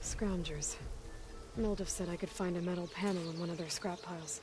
Scroungers. Mildev said I could find a metal panel in one of their scrap piles.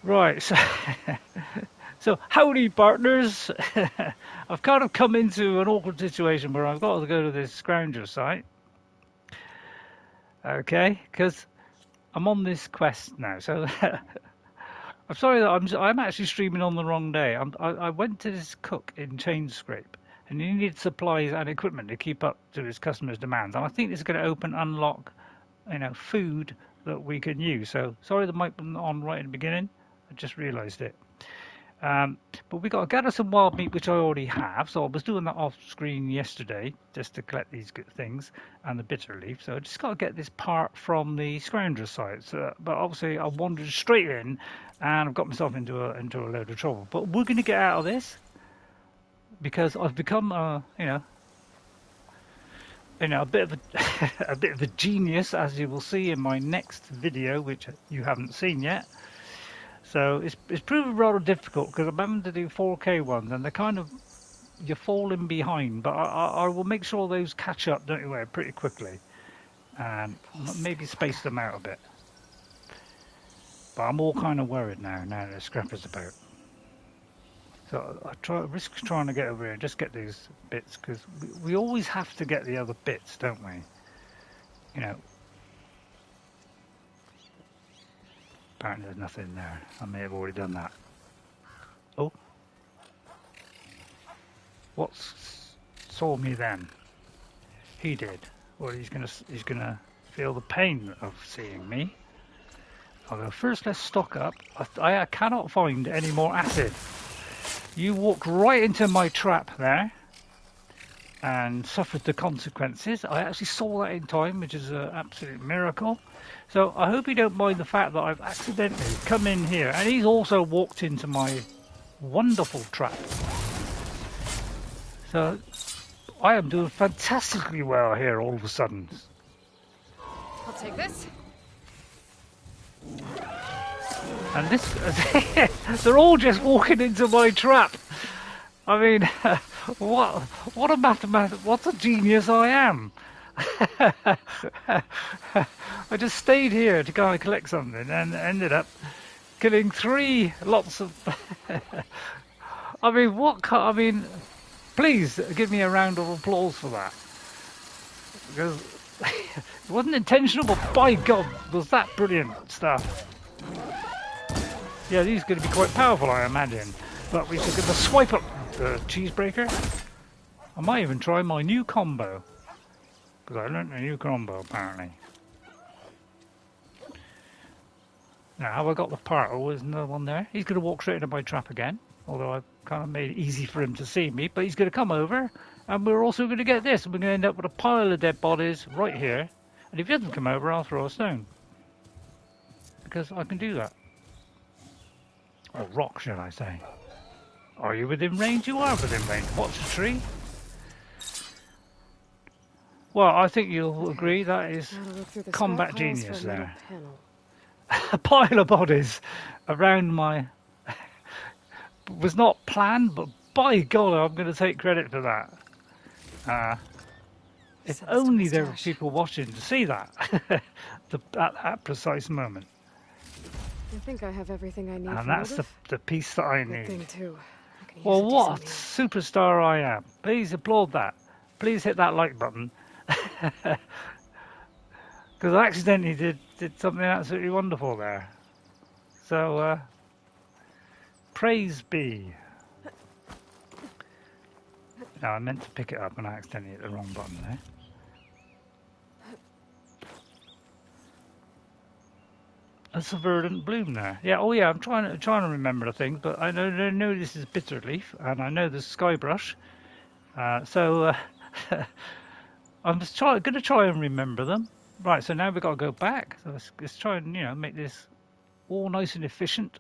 Right, so howdy partners. I've kind of come into an awkward situation where I've got to go to this scrounger site. Okay, because I'm on this quest now. So I'm sorry that I'm actually streaming on the wrong day. I went to this cook in Chainscrape and he needed supplies and equipment to keep up to his customers' demands. And I think this is going to unlock, food that we can use. So sorry the mic wasn't on right at the beginning. I just realised it. But we got to gather some wild meat, which I already have. So I was doing that off screen yesterday just to collect these good things and the bitter leaf. So I just got to get this part from the scrounger site. So, but obviously I wandered straight in and I've got myself into a load of trouble. But we're going to get out of this because I've become a bit of a bit of a genius, as you will see in my next video, which you haven't seen yet. So it's proven rather difficult because I'm having to do 4K ones and they're kind of, you're falling behind, but I will make sure those catch up, don't you worry, pretty quickly and maybe space them out a bit. But I'm all kind of worried now that Scrapper's about. So I risk trying to get over here and just get these bits because we always have to get the other bits, don't we? Apparently there's nothing there. I may have already done that. Oh. What saw me then? He did. Well, he's gonna feel the pain of seeing me. Although first let's stock up. I cannot find any more acid. You walked right into my trap there and suffered the consequences. I actually saw that in time, which is an absolute miracle. So I hope you don't mind the fact that I've accidentally come in here and he's also walked into my wonderful trap. So I am doing fantastically well here all of a sudden. I'll take this. And this, they're all just walking into my trap. I mean, what a genius I am. I just stayed here to kind of collect something and ended up killing 3 lots of... I mean, please give me a round of applause for that. Because it wasn't intentional, but by God, was that brilliant stuff. Yeah, these are going to be quite powerful, I imagine. But we're just going to swipe up the cheesebreaker. I might even try my new combo. Because I learned a new combo, apparently. Now, have I got the part? Oh, there's another one there. He's going to walk straight into my trap again. Although I've kind of made it easy for him to see me. But he's going to come over. And we're also going to get this. We're going to end up with a pile of dead bodies right here. And if he doesn't come over, I'll throw a stone. Because I can do that. Or rock, shall I say. Are you within range? You are within range. Watch the tree. Well, I think you'll agree that is combat genius there. A pile of bodies around my... was not planned, but by God, I'm going to take credit for that. If only there were people watching to see that at that precise moment. I think I have everything I need. And that's the piece that I need. Thing too. Well, what superstar I am. Please applaud that. Please hit that like button. Because I accidentally did something absolutely wonderful there. So, praise be. No, I meant to pick it up and I accidentally hit the wrong button there. That's a verdant bloom there. Yeah, oh yeah, I'm trying to remember the things, but I know this is bitter leaf, and I know there's skybrush. So I'm just going to try and remember them. Right, so now we've got to go back. So let's try and make this all nice and efficient.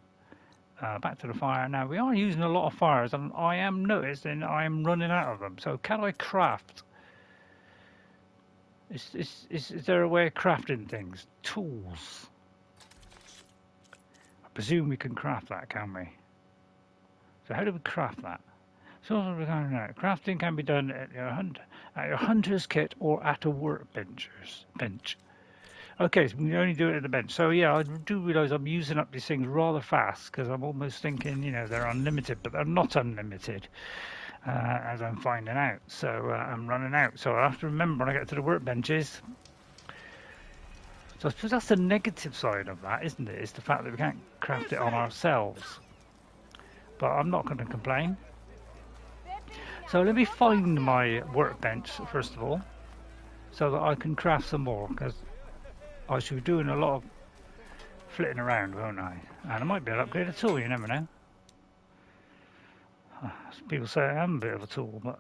Back to the fire. Now we are using a lot of fires, and I am noticing I am running out of them. So can I craft? Is there a way of crafting things? Tools. I presume we can craft that, can we? So how do we craft that? So crafting can be done at your hunter's kit or at a workbench. Okay, so we can only do it at the bench. So yeah, I do realise I'm using up these things rather fast because I'm almost thinking, they're unlimited, but they're not unlimited, as I'm finding out. So I'm running out. So I have to remember when I get to the workbenches. So I suppose that's the negative side of that, isn't it? It's the fact that we can't craft it on ourselves. But I'm not going to complain. So let me find my workbench, first of all, so that I can craft some more, because I should be doing a lot of flitting around, won't I? And I might be able to upgrade a tool, you never know. People say I am a bit of a tool, but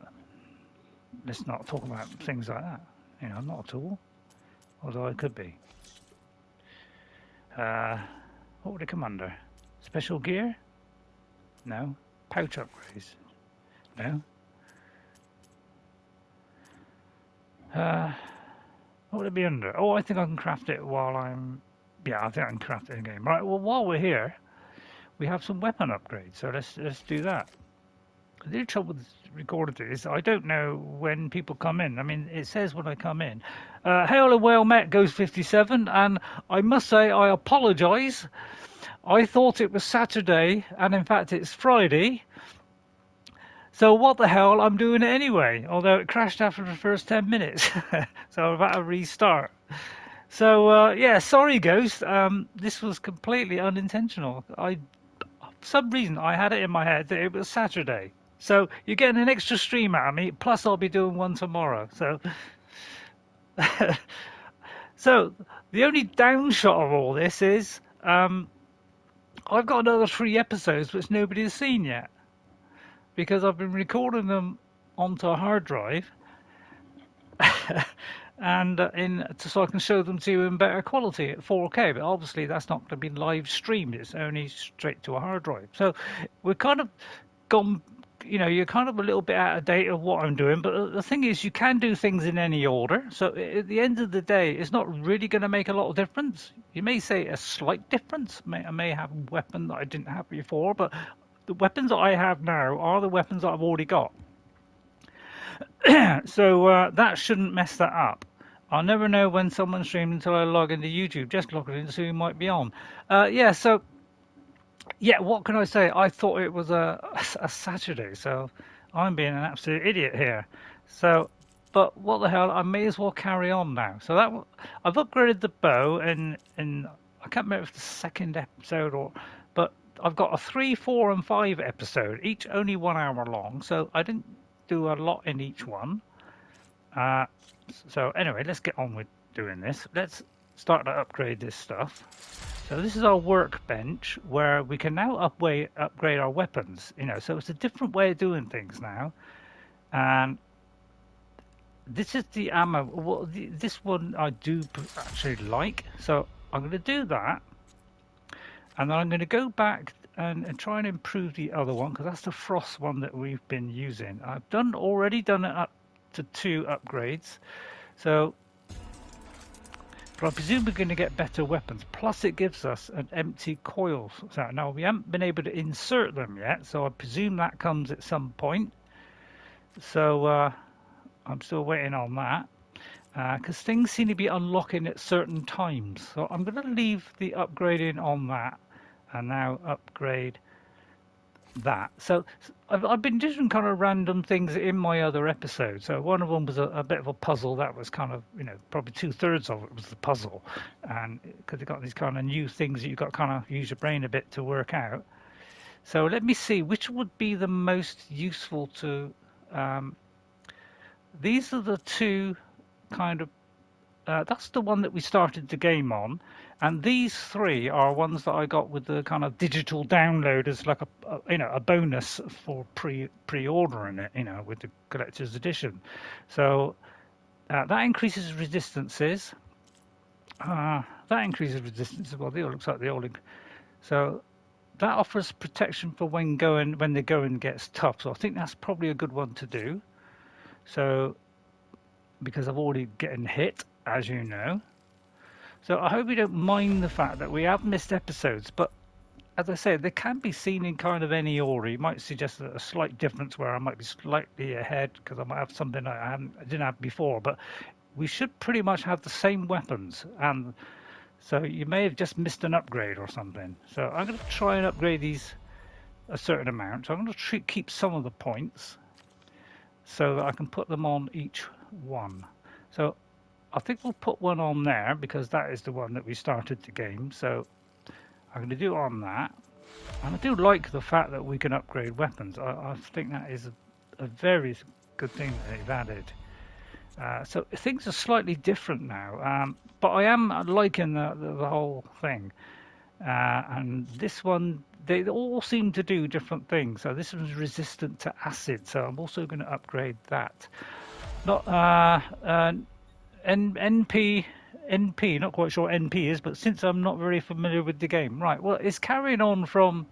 let's not talk about things like that. I'm not a tool, although I could be. What would it come under? Special gear? No. Pouch upgrades? No. What would it be under? Oh, I think I can craft it while I'm... Yeah, I think I can craft it in game. Right, well, while we're here, we have some weapon upgrades, so let's do that. The trouble with recording this, I don't know when people come in. I mean, it says when I come in. Hail and well met, Ghost 57, and I must say I apologise. I thought it was Saturday, and in fact it's Friday. So what the hell, I'm doing it anyway, although it crashed after the first 10 minutes. So I've had to restart. So, yeah, sorry, Ghost. This was completely unintentional. For some reason, I had it in my head that it was Saturday. So you're getting an extra stream out of me, plus I'll be doing one tomorrow. So, so the only downshot of all this is I've got another 3 episodes which nobody has seen yet. Because I've been recording them onto a hard drive, and so I can show them to you in better quality at 4K. But obviously that's not going to be live streamed; it's only straight to a hard drive. So we're kind of gone. You're kind of a little bit out of date of what I'm doing. But the thing is, you can do things in any order. So at the end of the day, it's not really going to make a lot of difference. You may say a slight difference. I may have a weapon that I didn't have before, but the weapons that I have now are the weapons that I've already got. So that shouldn't mess that up. I'll never know when someone's streaming until I log into YouTube. Just log in to see who might be on. Yeah, what can I say? I thought it was a Saturday, so I'm being an absolute idiot here. So, but what the hell? I may as well carry on now. So I've upgraded the bow, and I can't remember if it's the second episode but I've got a 3, 4, and 5 episode, each only 1 hour long, so I didn't do a lot in each one. So anyway, let's get on with doing this. Let's start to upgrade this stuff. So this is our workbench, where we can now upgrade our weapons. So it's a different way of doing things now. And this is the ammo. Well, this one I do actually like, so I'm going to do that, and then I'm going to go back and try and improve the other one because that's the frost one that we've been using. I've already done it up to 2 upgrades, so but I presume we're going to get better weapons. Plus, it gives us an empty coil. So now we haven't been able to insert them yet, so I presume that comes at some point. So I'm still waiting on that because things seem to be unlocking at certain times. So I'm going to leave the upgrading on that and now upgrade that. So I've been doing kind of random things in my other episodes. So one of them was a bit of a puzzle. That was kind of, probably 2/3 of it was the puzzle, and because it got these kind of new things that you've got to kind of use your brain a bit to work out. So let me see which would be the most useful to. These are the two kind of. That's the one that we started the game on, and these 3 are ones that I got with the kind of digital download as like a bonus for pre-ordering it, with the collector's edition. So that increases resistances. That increases resistance. Well, they all looks like they all. So that offers protection for when the going gets tough. So I think that's probably a good one to do. So because I've already getting hit, as you know. So I hope you don't mind the fact that we have missed episodes, but as I said, they can be seen in kind of any order. You might suggest a slight difference where I might be slightly ahead because I might have something I didn't have before, but we should pretty much have the same weapons, and so you may have just missed an upgrade or something. So I'm going to try and upgrade these a certain amount. So I'm going to keep some of the points so that I can put them on each one. So I think we'll put one on there because that is the one that we started the game. So I'm going to do on that. And I do like the fact that we can upgrade weapons. I think that is a very good thing that they've added. So things are slightly different now, but I am liking the whole thing. And this one, they all seem to do different things. So this one's resistant to acid, so I'm also going to upgrade that. Not NP, not quite sure what NP is, but since I'm not very familiar with the game, right? Well, it's carrying on from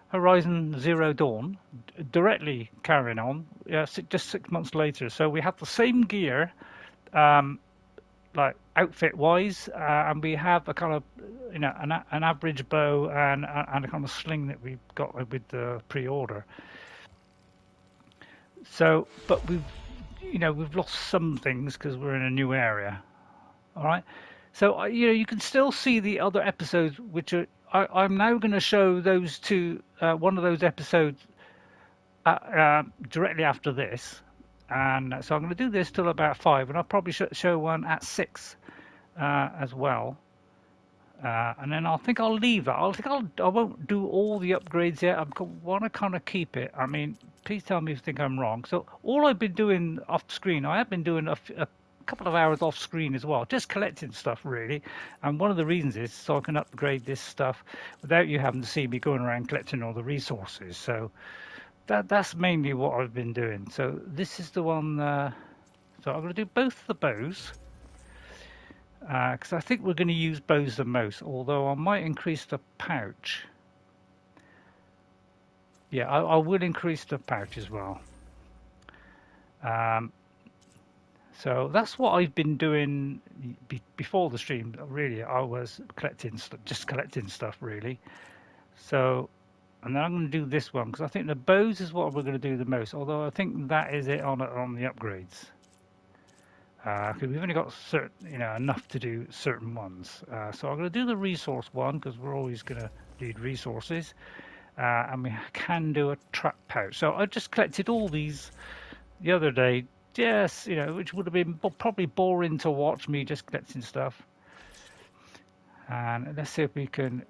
Horizon Zero Dawn, directly carrying on. Yeah, just 6 months later. So we have the same gear, like outfit-wise, and we have a kind of, an average bow and a kind of sling that we got with the pre-order. So, but we've lost some things because we're in a new area. All right. So, you can still see the other episodes, which are. I'm now going to show those two, one of those episodes directly after this. And so I'm going to do this till about 5, and I'll probably show one at 6 as well. And then I think I'll leave that. I won't do all the upgrades yet. I want to kind of keep it. I mean, please tell me if you think I'm wrong. So all I've been doing off screen, I have been doing a couple of hours off screen as well, just collecting stuff really. And one of the reasons is so I can upgrade this stuff without you having to see me going around collecting all the resources. So that's mainly what I've been doing. So this is the one. So I'm going to do both the bows. Because I think we're going to use bows the most, although I might increase the pouch. Yeah, I will increase the pouch as well. So that's what I've been doing before the stream. Really, I was just collecting stuff really. So, and then I'm going to do this one because I think the bows is what we're going to do the most. Although I think that is it on the upgrades. Because we've only got enough to do certain ones. So I'm going to do the resource one because we're always going to need resources, and we can do a trap pouch. So I just collected all these the other day. Yes, which would have been probably boring to watch me just collecting stuff. And let's see if we can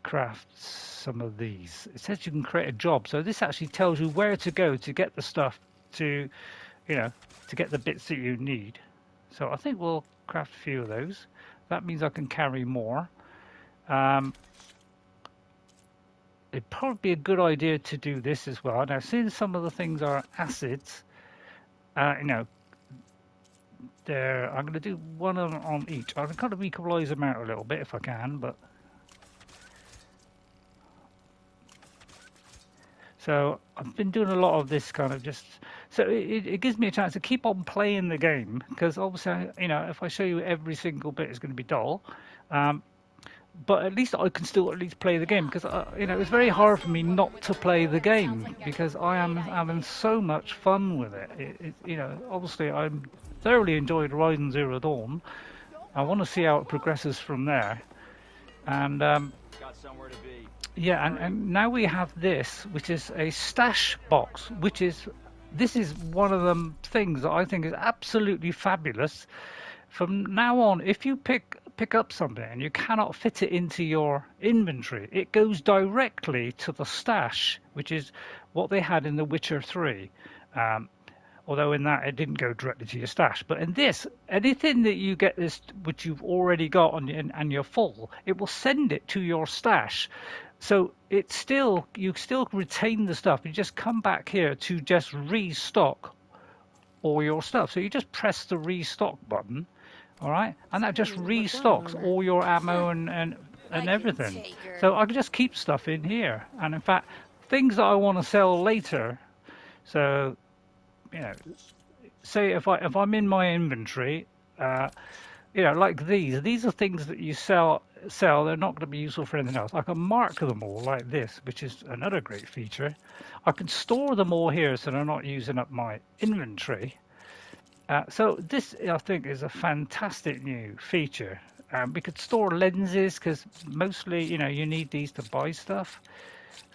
craft some of these. It says you can create a job, so this actually tells you where to go to get the stuff to get the bits that you need. So I think we'll craft a few of those. That means I can carry more. It'd probably be a good idea to do this as well. Now, since some of the things are acids, there. I'm going to do one on each. I'm going to kind of equalize them out a little bit if I can, but... So I've been doing a lot of this kind of just... So it gives me a chance to keep on playing the game, because obviously, you know, if I show you every single bit, it's going to be dull. But at least I can still at least play the game, because you know, it's very hard for me not to play the game because I am having so much fun with it. You know, obviously I'm thoroughly enjoyed Horizon Zero Dawn. I want to see how it progresses from there, and yeah, and now we have this, which is a stash box, this is one of the things that I think is absolutely fabulous. From now on, if you pick up something and you cannot fit it into your inventory, it goes directly to the stash, which is what they had in The Witcher 3. Although in that it didn't go directly to your stash. But in this, anything that you get this, which you've already got and you're full, it will send it to your stash. So it's still, you still retain the stuff. You just come back here to just restock all your stuff. So you just press the restock button. All right, and that just restocks all your ammo and everything. So I can just keep stuff in here, and in fact, things that I want to sell later. So, you know, say if I'm in my inventory, you know, like these are things that you sell. They're not going to be useful for anything else. I can mark them all like this, which is another great feature. I can store them all here, so they're not using up my inventory. So this, I think, is a fantastic new feature. We could store lenses because mostly, you know, you need these to buy stuff.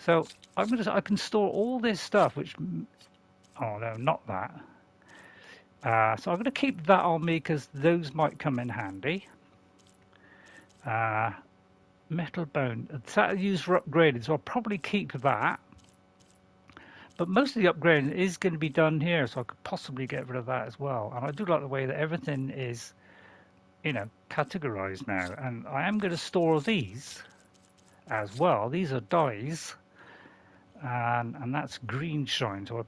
So I can store all this stuff, which, oh no, not that. So I'm going to keep that on me because those might come in handy. Metal bone, that used for upgrading, so I'll probably keep that. But most of the upgrading is going to be done here, so I could possibly get rid of that as well. And I do like the way that everything is, you know, categorized now. And I am going to store these as well. These are dyes, and that's green shine, so I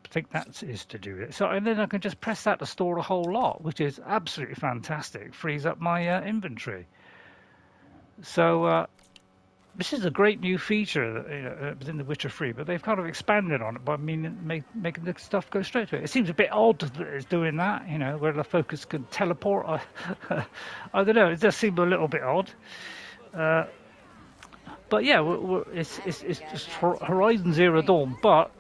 think that is to do it. So, and then I can just press that to store a whole lot, which is absolutely fantastic. Frees up my inventory. So this is a great new feature that, you know, within The Witcher 3, but they've kind of expanded on it by making the stuff go straight to it. It seems a bit odd that it's doing that, you know, where the focus can teleport. I don't know, it does seem a little bit odd. But yeah, it's just Horizon Zero Dawn, but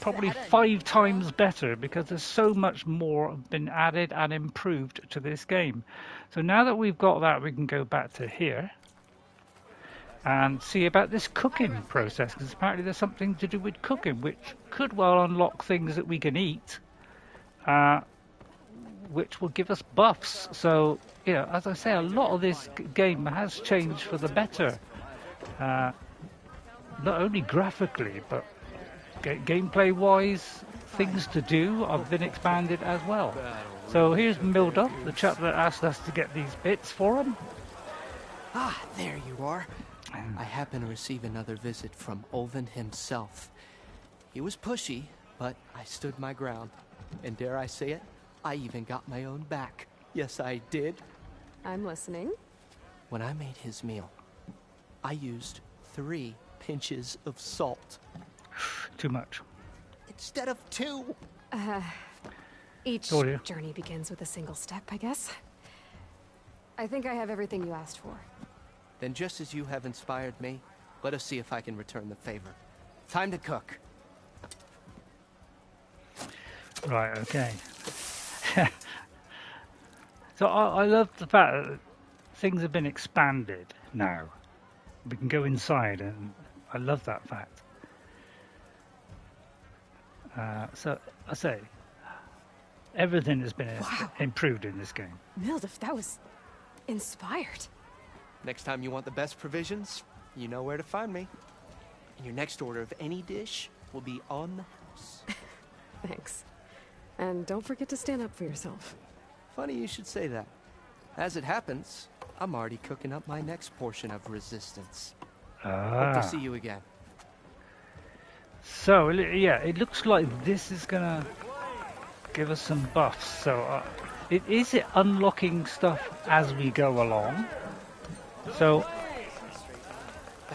probably 5 times better because there's so much more been added and improved to this game. So now that we've got that, we can go back to here and see about this cooking process, because apparently there's something to do with cooking, which could well unlock things that we can eat, which will give us buffs. So, you know, as I say, a lot of this game has changed for the better, not only graphically, but gameplay-wise, things to do have been expanded as well. So here's Mildup, the chap that asked us to get these bits for him. Ah, there you are. I happen to receive another visit from Olven himself. He was pushy, but I stood my ground. And dare I say it, I even got my own back. Yes, I did. I'm listening. When I made his meal, I used 3 pinches of salt. Too much. Instead of 2. Each journey begins with a single step, I guess. I think I have everything you asked for. Then just as you have inspired me, let us see if I can return the favor. Time to cook. Right, okay. So I love the fact that things have been expanded now. We can go inside, and I love that fact. So I say, everything has been improved in this game. Mildif, that was inspired. Next time you want the best provisions, you know where to find me. And your next order of any dish will be on the house. Thanks. And don't forget to stand up for yourself. Funny you should say that. As it happens, I'm already cooking up my next portion of resistance. Hope to see you again. So, yeah, it looks like this is going to give us some buffs. So, is it unlocking stuff as we go along? So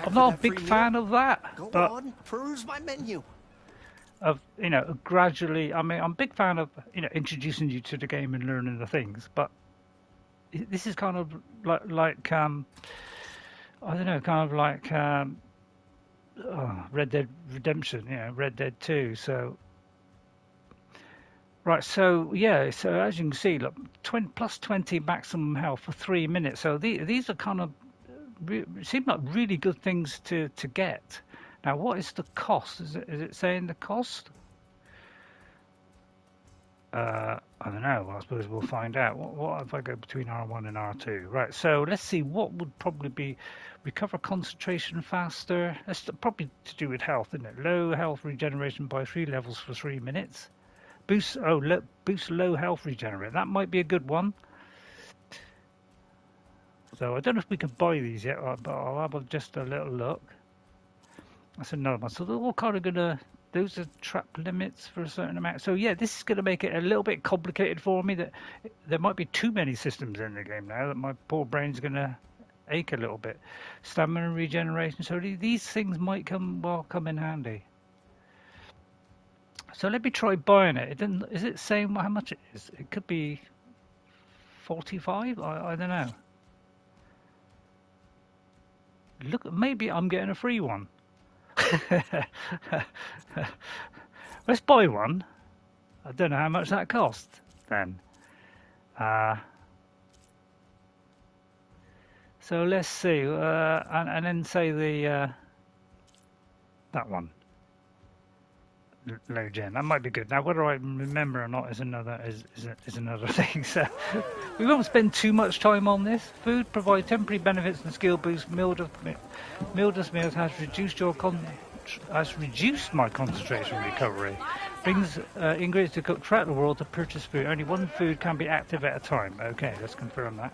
I'm not a big fan of that. Go But on, peruse my menu. of gradually. I mean, I'm a big fan of introducing you to the game and learning the things. But this is kind of like I don't know, kind of like Red Dead Redemption, Red Dead 2. So right, so yeah, so as you can see, look, 20 maximum health for 3 minutes. So these are kind of seem like really good things to get. Now, what is the cost? Is it saying the cost? I don't know. I suppose we'll find out. What if I go between R1 and R2? Right. So let's see. What would probably be recover concentration faster? That's probably to do with health, isn't it? Low health regeneration by 3 levels for 3 minutes. Boost low health regenerate. That might be a good one. So I don't know if we can buy these yet, but I'll have just a little look. That's another one. So they're all kind of gonna. Those are trap limits for a certain amount. So yeah, this is going to make it a little bit complicated for me. That there might be too many systems in the game now. That my poor brain's going to ache a little bit. Stamina regeneration. So these things might come in handy. So let me try buying it. It didn't. Is it saying how much it is? It could be 45. I don't know. Look, maybe I'm getting a free one. Let's buy one. I don't know how much that cost then. So let's see, and then say the that one. Low gen. That might be good. Now, whether I remember or not is another thing. So we won't spend too much time on this. Food provide temporary benefits and skill boost. Mildred meals has reduced my concentration recovery. Brings ingredients to cook throughout the world to purchase food. Only one food can be active at a time. Okay, let's confirm that.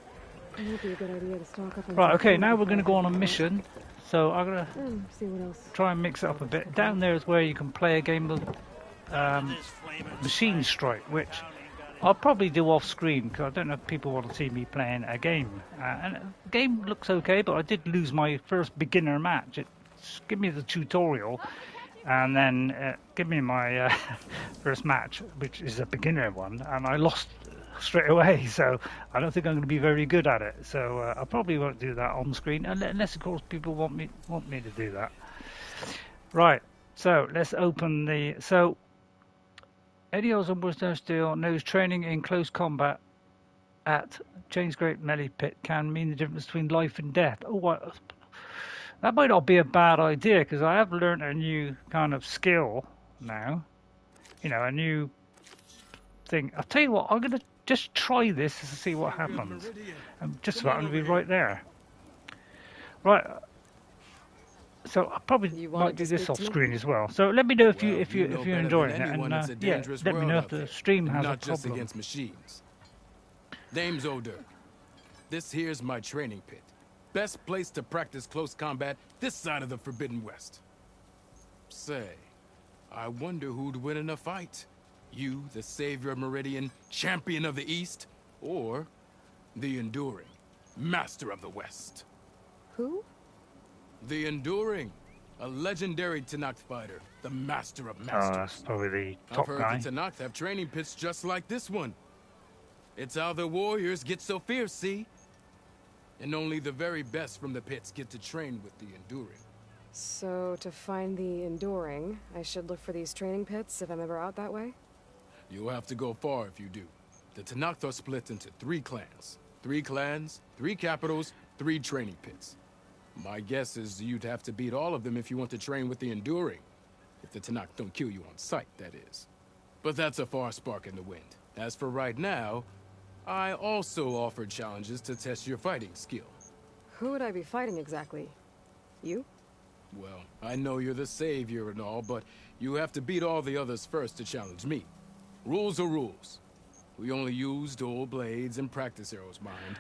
Might be a good idea to stock up on Right. Okay, now we're going to go on a mission. So I'm going to see what else. try and mix it up a bit. Down there is where you can play a game of Machine Strike, which I'll probably do off screen because I don't know if people want to see me playing a game. And the game looks okay, but I did lose my first beginner match. Give me the tutorial and then give me my first match, which is a beginner one, and I lost straight away, so I don't think I'm going to be very good at it. So I probably won't do that on screen unless of course people want me to do that. Right, so let's open the Eddie Osborne was no steel knows training in close combat at Chainscrape melee pit can mean the difference between life and death. That might not be a bad idea because I have learned a new kind of skill now, a new thing. I'll tell you what, I'm going to just try this to see what happens. I'm just about going to be right there. Right. So I probably might do this off screen as well. So let me know if you're enjoying it, and let me know if the stream has a problem. Not just against machines. Name's O'Dirk. This here's my training pit. Best place to practice close combat this side of the Forbidden West. Say, I wonder who'd win in a fight. You, the savior of Meridian, champion of the East, or the Enduring, master of the West. Who? The Enduring, a legendary Tenakth fighter, the master of masters. Oh, that's probably the top guy. I've heard the Tenakth have training pits just like this one. It's how the warriors get so fierce, see? And only the very best from the pits get to train with the Enduring. So, to find the Enduring, I should look for these training pits if I'm ever out that way? You'll have to go far if you do. The Tenakth are split into 3 clans. 3 clans, 3 capitals, 3 training pits. My guess is you'd have to beat all of them if you want to train with the Enduring. If the Tenakth don't kill you on sight, that is. But that's a far spark in the wind. As for right now, I also offer challenges to test your fighting skill. Who would I be fighting exactly? You? Well, I know you're the savior and all, but you have to beat all the others first to challenge me. Rules are rules. We only use dual blades and practice arrows, mind.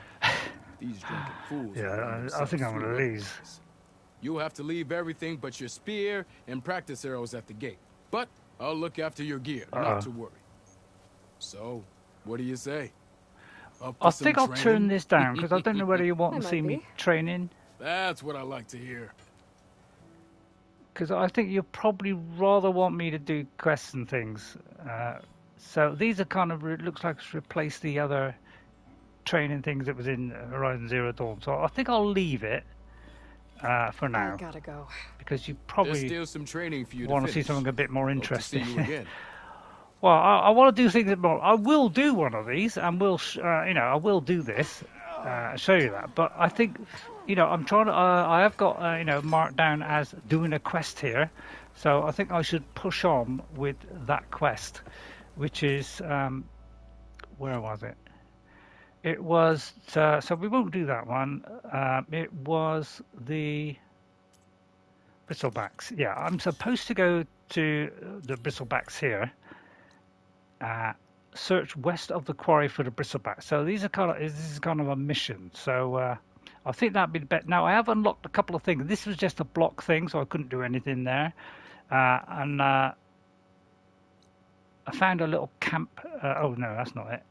These drunken fools. Yeah, I think I'm gonna lose. You have to leave everything but your spear and practice arrows at the gate. But I'll look after your gear, not to worry. So, what do you say? Up I for some think I'll turn training? this down because I don't know whether you want I to might see me be. training. That's what I like to hear. Because I think you'll probably rather want me to do quests and things. So these are kind of, it looks like it's replaced the other training things that was in Horizon Zero Dawn. So I think I'll leave it for I now. gotta go. Because you There's probably still some training for you to want to see finish. something a bit more Hope to see interesting. you again. Well, I want to do things that more. I will do one of these, and I will do this, show you that. But I think, I'm trying to. I have got, marked down as doing a quest here, so I think I should push on with that quest, which is, where was it? It was so we won't do that one. It was the Bristlebacks. Yeah, I'm supposed to go to the Bristlebacks here. Search west of the quarry for the Bristlebacks. So this is kind of a mission. So I think that'd be the best. Now I have unlocked a couple of things. This was just a block thing, so I couldn't do anything there. And I found a little camp. Oh no, that's not it.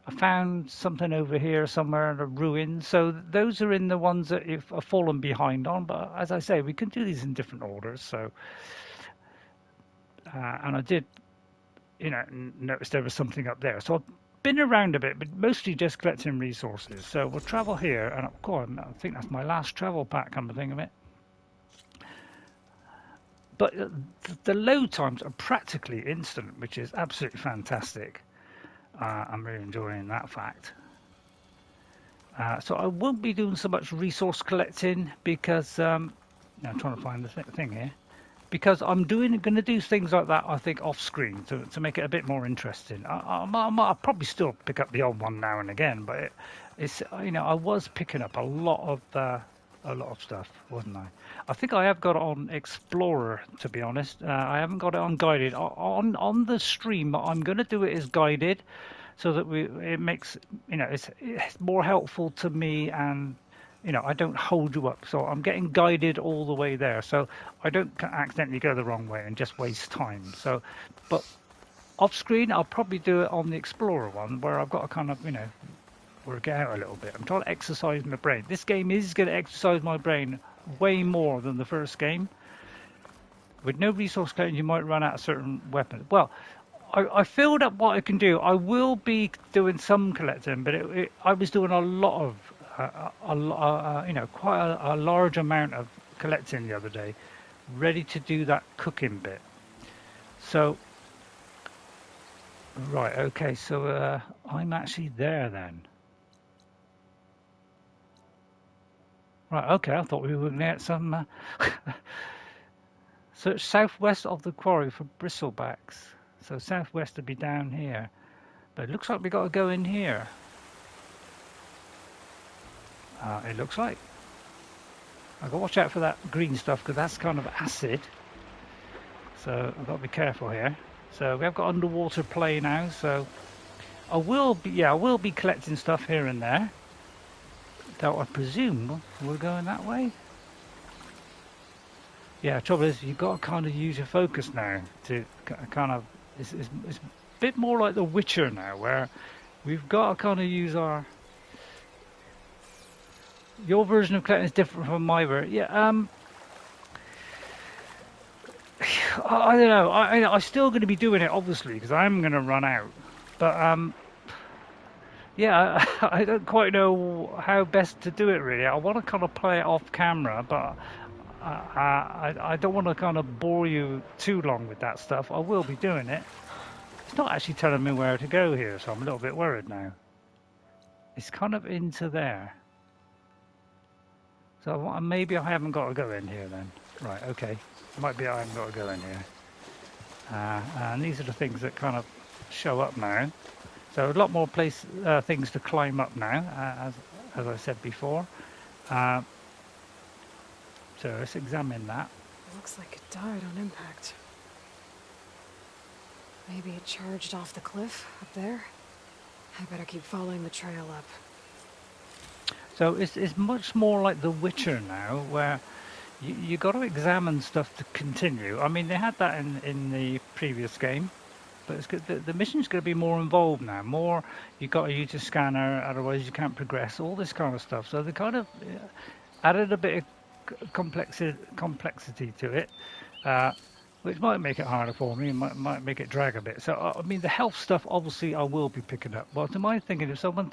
I found something over here somewhere in a ruin. So those are in the ones that have fallen behind on. But as I say, we can do these in different orders. So and I did. Noticed there was something up there. So I've been around a bit, but mostly just collecting resources. So we'll travel here, and I think that's my last travel pack, come to think of it. But the load times are practically instant, which is absolutely fantastic. I'm really enjoying that fact. So I won't be doing so much resource collecting because I'm trying to find the thing here. Because I'm going to do things like that, I think, off screen to make it a bit more interesting. I'll probably still pick up the old one now and again, but I was picking up a lot of stuff, wasn't I? I think I have got it on Explorer, to be honest. I haven't got it on guided. On the stream, I'm going to do it as guided, so that it makes it's more helpful to me and. I don't hold you up, so I'm getting guided all the way there, so I don't accidentally go the wrong way and just waste time. So, but off screen, I'll probably do it on the Explorer one, where I've got to kind of, work it out a little bit. I'm trying to exercise my brain. This game is going to exercise my brain way more than the first game. With no resource collecting, you might run out of certain weapons. Well, I filled up what I can do. I will be doing some collecting, but I was doing a lot of quite a large amount of collecting the other day, ready to do that cooking bit. So, right, okay, so I'm actually there then. Right, okay, I thought we were going to get some... So it's southwest of the quarry for Bristlebacks. So southwest would be down here. But it looks like we got to go in here. It looks like. I've got to watch out for that green stuff because that's kind of acid. So I've got to be careful here. So we have got underwater play now. So I will be collecting stuff here and there. Though I presume we're going that way. Yeah, trouble is you've got to kind of use your focus now to kind of. It's a bit more like The Witcher now, where we've got to kind of use our. Your version of collecting is different from my version. Yeah, I don't know. I'm still going to be doing it, obviously, because I'm going to run out. But, yeah, I don't quite know how best to do it, really. I want to kind of play it off camera, but I don't want to kind of bore you too long with that stuff. I will be doing it. It's not actually telling me where to go here, so I'm a little bit worried now. It's kind of into there. So maybe I haven't got to go in here then. Right, okay. Might be I haven't got to go in here. And these are the things that kind of show up now. So a lot more things to climb up now, as I said before. So let's examine that. Looks like it died on impact. Maybe it charged off the cliff up there. I better keep following the trail up. So it's much more like The Witcher now, where you got to examine stuff to continue. I mean, they had that in the previous game, but it's good. The mission's going to be more involved now. More, you've got to use a scanner, otherwise you can't progress. All this kind of stuff. So they kind of added a bit of complexity to it, which might make it harder for me, and might make it drag a bit. So I mean, the health stuff, obviously, I will be picking up. Well, to my thinking, if someone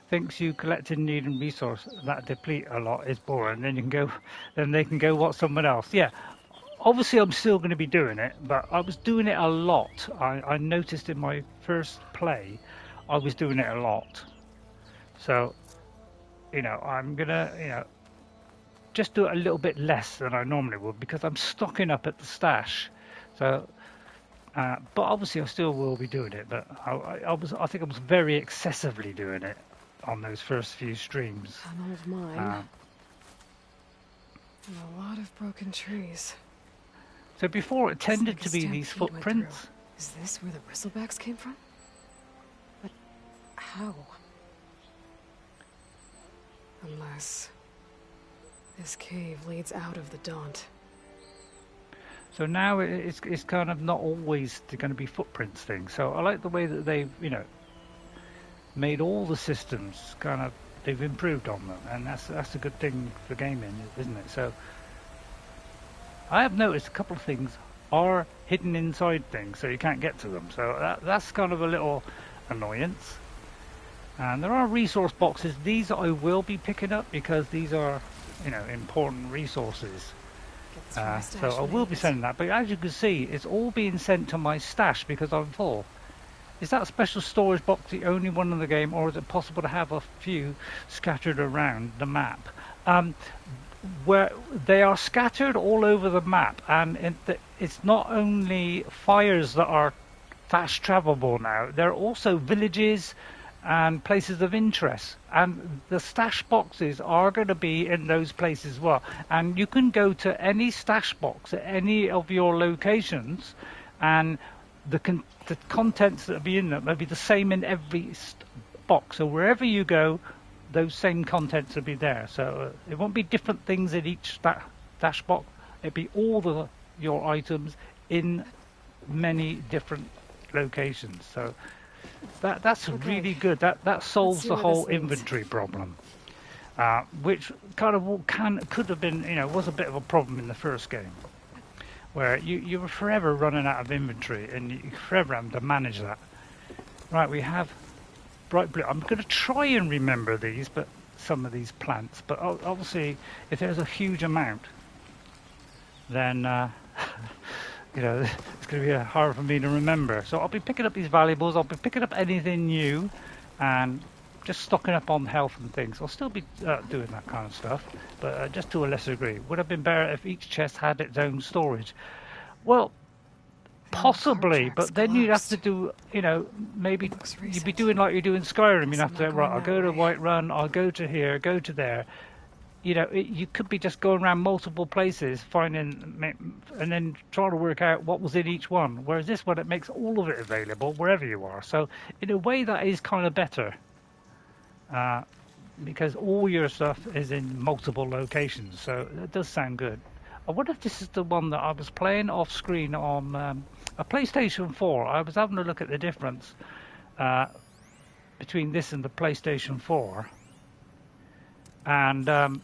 thinks you collected need and resource that deplete a lot is boring, then they can go watch someone else. Yeah. Obviously, I'm still going to be doing it, but I was doing it a lot. I noticed in my first play, I was doing it a lot. So, I'm going to, just do it a little bit less than I normally would because I'm stocking up at the stash. So, but obviously, I still will be doing it. But I think I was very excessively doing it on those first few streams. Tunnel of mine. And a lot of broken trees. So before it tended to be these footprints. Is this where the Bristlebacks came from? But how? Unless this cave leads out of the Daunt. So now it's kind of not always going to be footprints thing. So I like the way that they've made all the systems they've improved on them, and that's a good thing for gaming, isn't it? So. I have noticed a couple of things are hidden inside things, so you can't get to them. So that's kind of a little annoyance. And there are resource boxes. These I will be picking up because these are, important resources. So I will be sending that. But as you can see, it's all being sent to my stash because I'm full. Is that special storage box the only one in the game, or is it possible to have a few scattered around the map? Where they are scattered all over the map, and it's not only fires that are fast travelable now, there are also villages and places of interest, and the stash boxes are going to be in those places as well. And you can go to any stash box at any of your locations, and the contents that will be in them will be the same in every box. So wherever you go, those same contents will be there. So it won't be different things in each dash box. It'll be all your items in many different locations. So that's okay. Really good. That solves the whole inventory problem, which kind of could have been, was a bit of a problem in the first game, where you were forever running out of inventory and you forever having to manage that. Right, we have bright blue. I'm going to try and remember these, but some of these plants. But obviously, if there's a huge amount, then it's going to be hard for me to remember. So I'll be picking up these valuables. I'll be picking up anything new, and just stocking up on health and things. I'll still be doing that kind of stuff, but just to a lesser degree. Would have been better if each chest had its own storage. Well, possibly, but then you'd have to do, maybe you'd be doing like you do in Skyrim. You'd have to, right, I'll go to Whiterun, I'll go to here, go to there. You could be just going around multiple places, finding, and then trying to work out what was in each one. Whereas this one, it makes all of it available wherever you are. So in a way, that is kind of better. Because all your stuff is in multiple locations. So it does sound good. I wonder if this is the one that I was playing off screen on a PlayStation 4. I was having a look at the difference between this and the PlayStation 4, and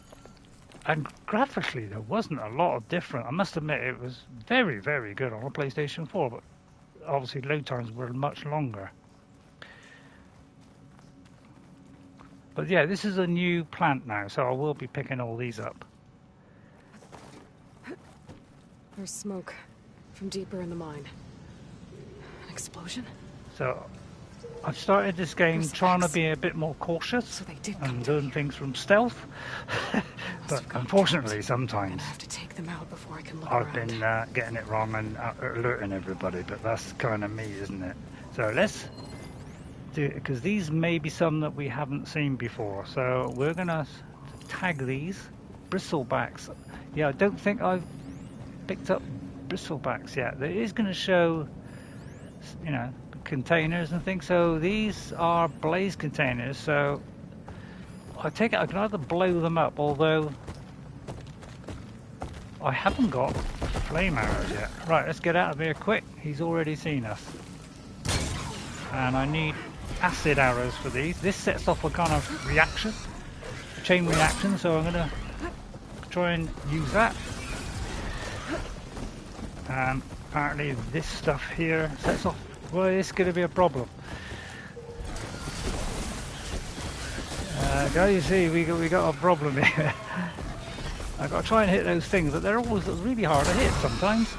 graphically there wasn't a lot of difference. I must admit it was very, very good on a PlayStation 4, but obviously load times were much longer. But yeah, this is a new plant now, so I will be picking all these up. There's smoke from deeper in the mine. An explosion? So I've started this game trying to be a bit more cautious and doing things from stealth. But unfortunately, sometimes have to take them out before I can look I've been getting it wrong and alerting everybody, but that's kind of me, isn't it? So let's do it, because these may be some that we haven't seen before. So we're going to tag these Bristlebacks. Yeah, I don't think I've picked up Bristlebacks yet. It is going to show, containers and things. So these are blaze containers. So I take it I can either blow them up, although I haven't got flame arrows yet. Right, let's get out of here quick. He's already seen us. and I need acid arrows for these. This sets off a kind of reaction, a chain reaction, so I'm going to try and use that. And apparently this stuff here sets off. Well, it's going to be a problem. Guys, you see, we got a problem here. I've got to try and hit those things, but they're always really hard to hit sometimes.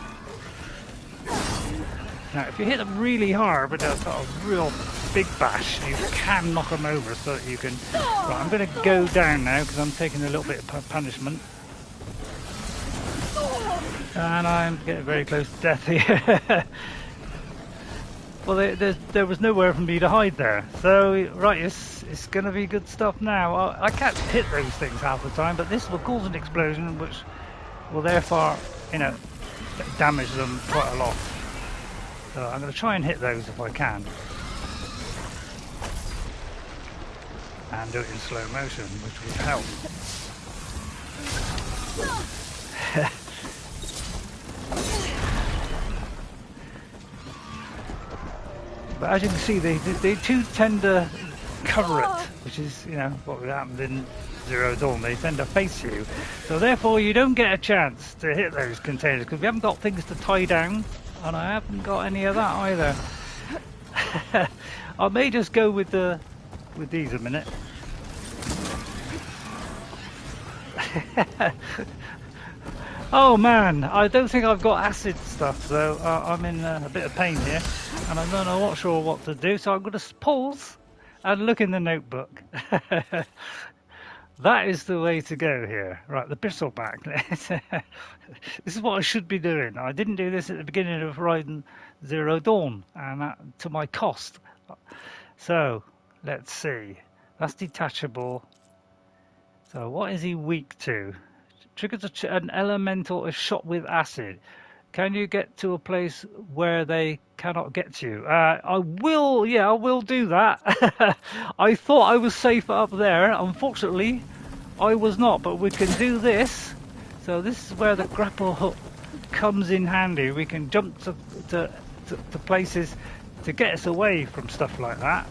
Now, if you hit them really hard with a sort of real big bash, you can knock them over so that you can... Right, I'm going to go down now because I'm taking a little bit of punishment. And I'm getting very close to death here. Well, there was nowhere for me to hide there. So, right, it's going to be good stuff now. I can't hit those things half the time, but this will cause an explosion, which will therefore, you know, damage them quite a lot. So I'm going to try and hit those if I can. And do it in slow motion, which would help. But as you can see, they too tend to cover it, which is, you know, what happened in Zero Dawn. They tend to face you, so therefore you don't get a chance to hit those containers because we haven't got things to tie down, and I haven't got any of that either. I may just go with these a minute. Oh man, I don't think I've got acid stuff, so I'm in a bit of pain here, and I'm not sure what to do, so I'm going to pause and look in the notebook. That is the way to go here. Right, the bristleback. This is what I should be doing. I didn't do this at the beginning of Horizon Zero Dawn, and that, to my cost. So, let's see. That's detachable. So, what is he weak to? Triggers an elemental if shot with acid. Can you get to a place where they cannot get to you? I will do that. I thought I was safe up there. Unfortunately, I was not, but we can do this. So this is where the grapple hook comes in handy. We can jump to places to get us away from stuff like that.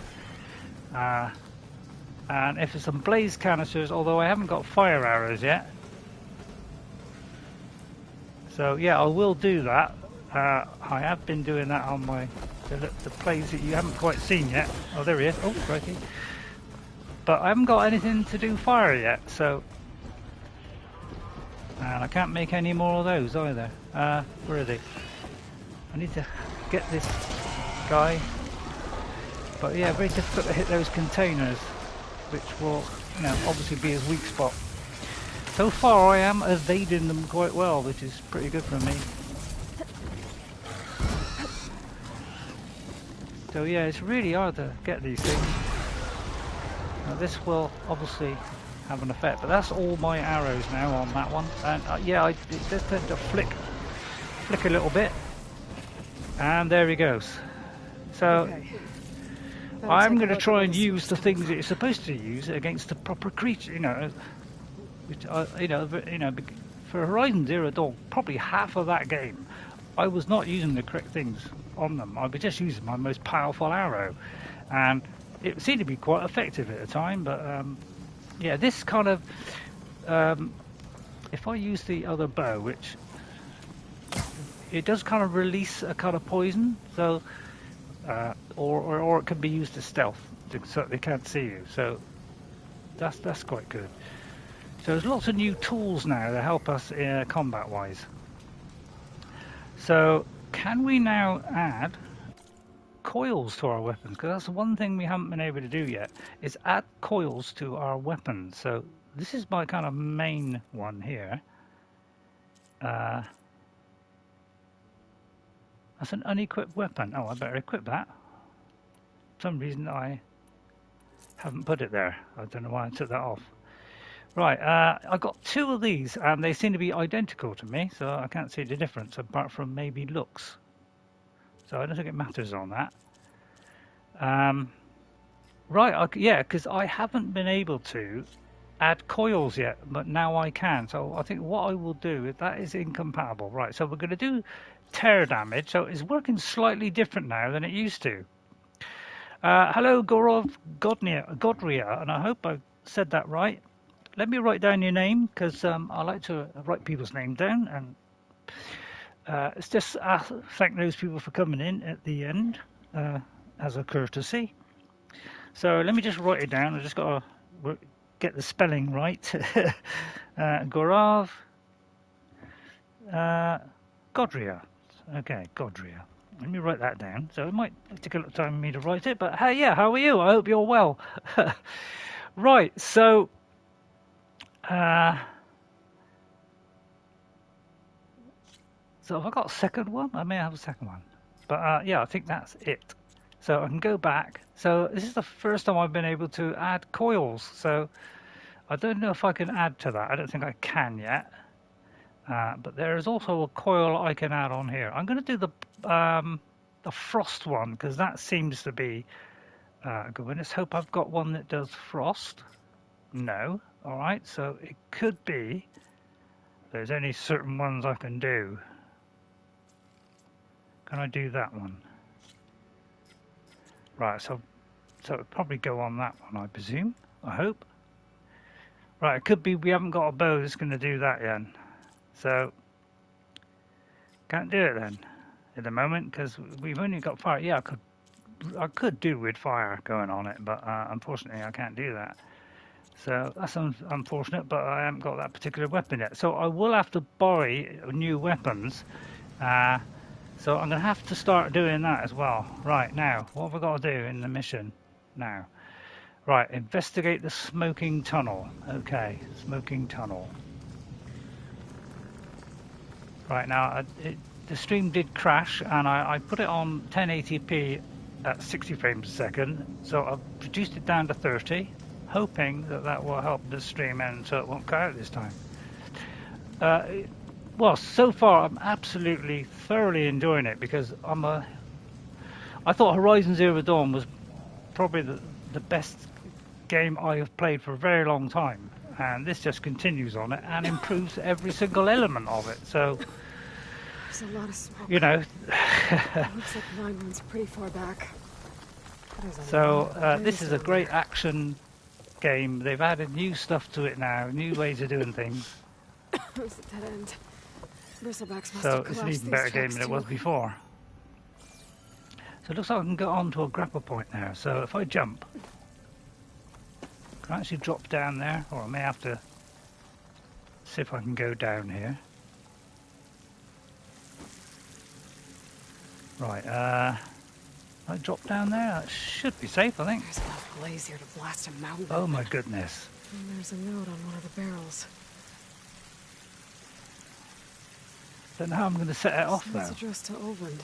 And if it's some blaze canisters, although I haven't got fire arrows yet. So yeah, I will do that. I have been doing that on the plays that you haven't quite seen yet. Oh, there he is. Oh, crikey. But I haven't got anything to do fire yet, so... And I can't make any more of those either. Where are they? I need to get this guy. But yeah, very difficult to hit those containers, which will, you know, obviously be his weak spot. So far I am evading them quite well, which is pretty good for me. So yeah, it's really hard to get these things. Now this will obviously have an effect, but that's all my arrows now on that one. And yeah, it does tend to flick a little bit. And there he goes. So okay. I'm going to try and use the things that you're supposed to use against the proper creature, you know. Which you know, for Horizon Zero Dawn, probably half of that game, I was not using the correct things on them. I was just using my most powerful arrow, and it seemed to be quite effective at the time. But yeah, this kind of, if I use the other bow, which it does kind of release a kind of poison, so or it can be used as stealth, so they can't see you. So that's quite good. So there's lots of new tools now that help us combat-wise. So can we now add coils to our weapons? Because that's one thing we haven't been able to do yet, is add coils to our weapons. So this is my kind of main one here. That's an unequipped weapon. Oh, I better equip that. For some reason I haven't put it there. I don't know why I took that off. Right, I've got two of these, and they seem to be identical to me, so I can't see the difference, apart from maybe looks. So I don't think it matters on that. Right, yeah, because I haven't been able to add coils yet, but now I can. So I think what I will do, if that is incompatible. Right, so we're going to do tear damage, so it's working slightly different now than it used to. Hello, Gorov Godria, and I hope I said that right. Let me write down your name, because I like to write people's name down, and it's just thank those people for coming in at the end as a courtesy. So let me just write it down. I just got to get the spelling right. Gorav Godria. Okay, Godria. Let me write that down. So it might take a little time for me to write it, but hey, yeah, how are you? I hope you're well. Right, so so have I got a second one? I may have a second one. But yeah, I think that's it. So I can go back. So this is the first time I've been able to add coils. So I don't know if I can add to that. I don't think I can yet. But there is also a coil I can add on here. I'm going to do the frost one, because that seems to be good. Let's hope I've got one that does frost. No. All right. So it could be there's only certain ones I can do. Can I do that one? Right. So it'll probably go on that one, I presume. I hope. Right. It could be we haven't got a bow that's going to do that yet. So can't do it then at the moment, because we've only got fire. Yeah, I could do with fire going on it, but unfortunately I can't do that. So that's unfortunate, but I haven't got that particular weapon yet. So I will have to buy new weapons. So I'm going to have to start doing that as well. Right, now, what have I got to do in the mission now? Right, investigate the smoking tunnel. Okay, smoking tunnel. Right, now, the stream did crash, and I put it on 1080p at 60 frames a second. So I've reduced it down to 30, hoping that that will help the stream end so it won't cut out this time. Well, so far I'm absolutely thoroughly enjoying it, because I thought Horizon Zero Dawn was probably the best game I have played for a very long time, and this just continues on it and improves every single element of it. So there's a lot of smoke. You know. Looks like mine runs pretty far back. So this is a great action game. They've added new stuff to it now, new ways of doing things. Who's at that end? Bristlebacks must So have it's an collapsed even these better game tracks than it too. was before. So it looks like I can go on to a grapple point now. So if I jump, can I actually drop down there? Or I may have to see if I can go down here. Right, I drop down there? That should be safe, I think. There's enough blaze here to blast a mountain. Oh my goodness. And there's a note on one of the barrels. Don't know how I'm going to set it off though. It's addressed to Erend.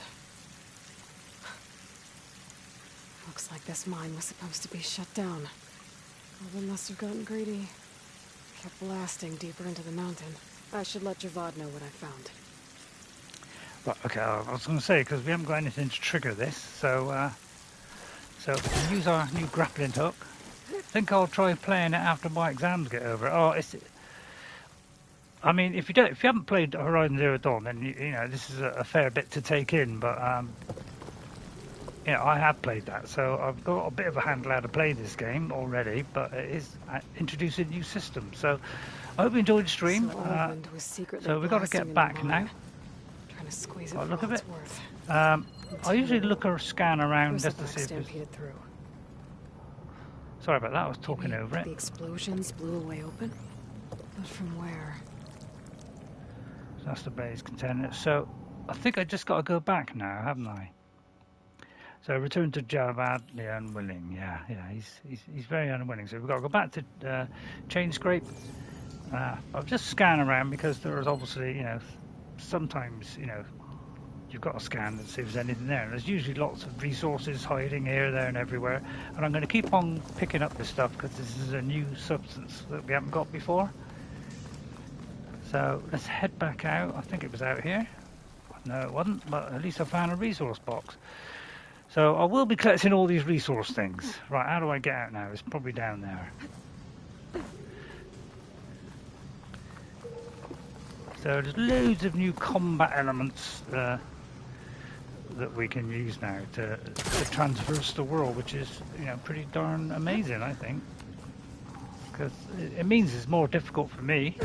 Looks like this mine was supposed to be shut down. Erend must have gotten greedy. Kept blasting deeper into the mountain. I should let Javad know what I found. Right, okay, I was going to say, because we haven't got anything to trigger this, so we can use our new grappling hook. I think I'll try playing it after my exams get over. Oh, I mean, if you haven't played Horizon Zero Dawn, then you know this is a fair bit to take in. But you know, I have played that, so I've got a bit of a handle how to play this game already. But it is introducing new systems. So I hope you enjoyed the stream. So we've got to get back now. Trying to squeeze it I'll look a bit. worth. I usually look or scan around just to see if stampeded through. Sorry about that. I was talking Maybe over it. The explosions blew away open, but from where? That's the base container. So I think I just got to go back now, haven't I? So return to Javad, the unwilling. Yeah, he's very unwilling. So we've got to go back to Chainscrape. I'll just scan around, because there is obviously, you know, sometimes, you know, you've got to scan and see if there's anything there. And there's usually lots of resources hiding here, there, and everywhere. And I'm going to keep on picking up this stuff, because this is a new substance that we haven't got before. So let's head back out. I think it was out here. No, it wasn't, but at least I found a resource box. So I will be collecting all these resource things. Right, how do I get out now? It's probably down there. So there's loads of new combat elements that we can use now to traverse the world, which is, you know, pretty darn amazing, I think. Because it means it's more difficult for me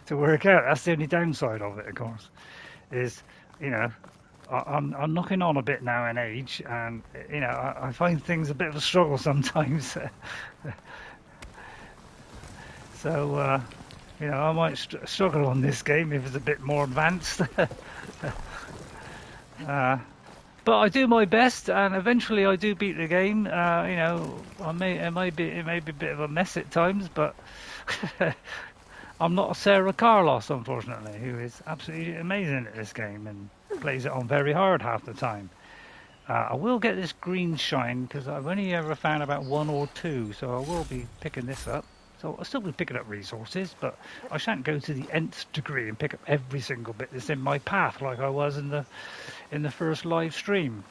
to work out. That's the only downside of it, of course, is, you know, I'm knocking on a bit now in age, and, you know, I find things a bit of a struggle sometimes. So, you know, I might struggle on this game if it's a bit more advanced. But I do my best, and eventually I do beat the game. You know, it may be a bit of a mess at times, but I'm not a Sarah Carlos, unfortunately, who is absolutely amazing at this game and plays it on very hard half the time. I will get this green shine because I've only ever found about 1 or 2, so I will be picking this up. So I'll still be picking up resources, but I shan't go to the nth degree and pick up every single bit that's in my path like I was in the first live stream.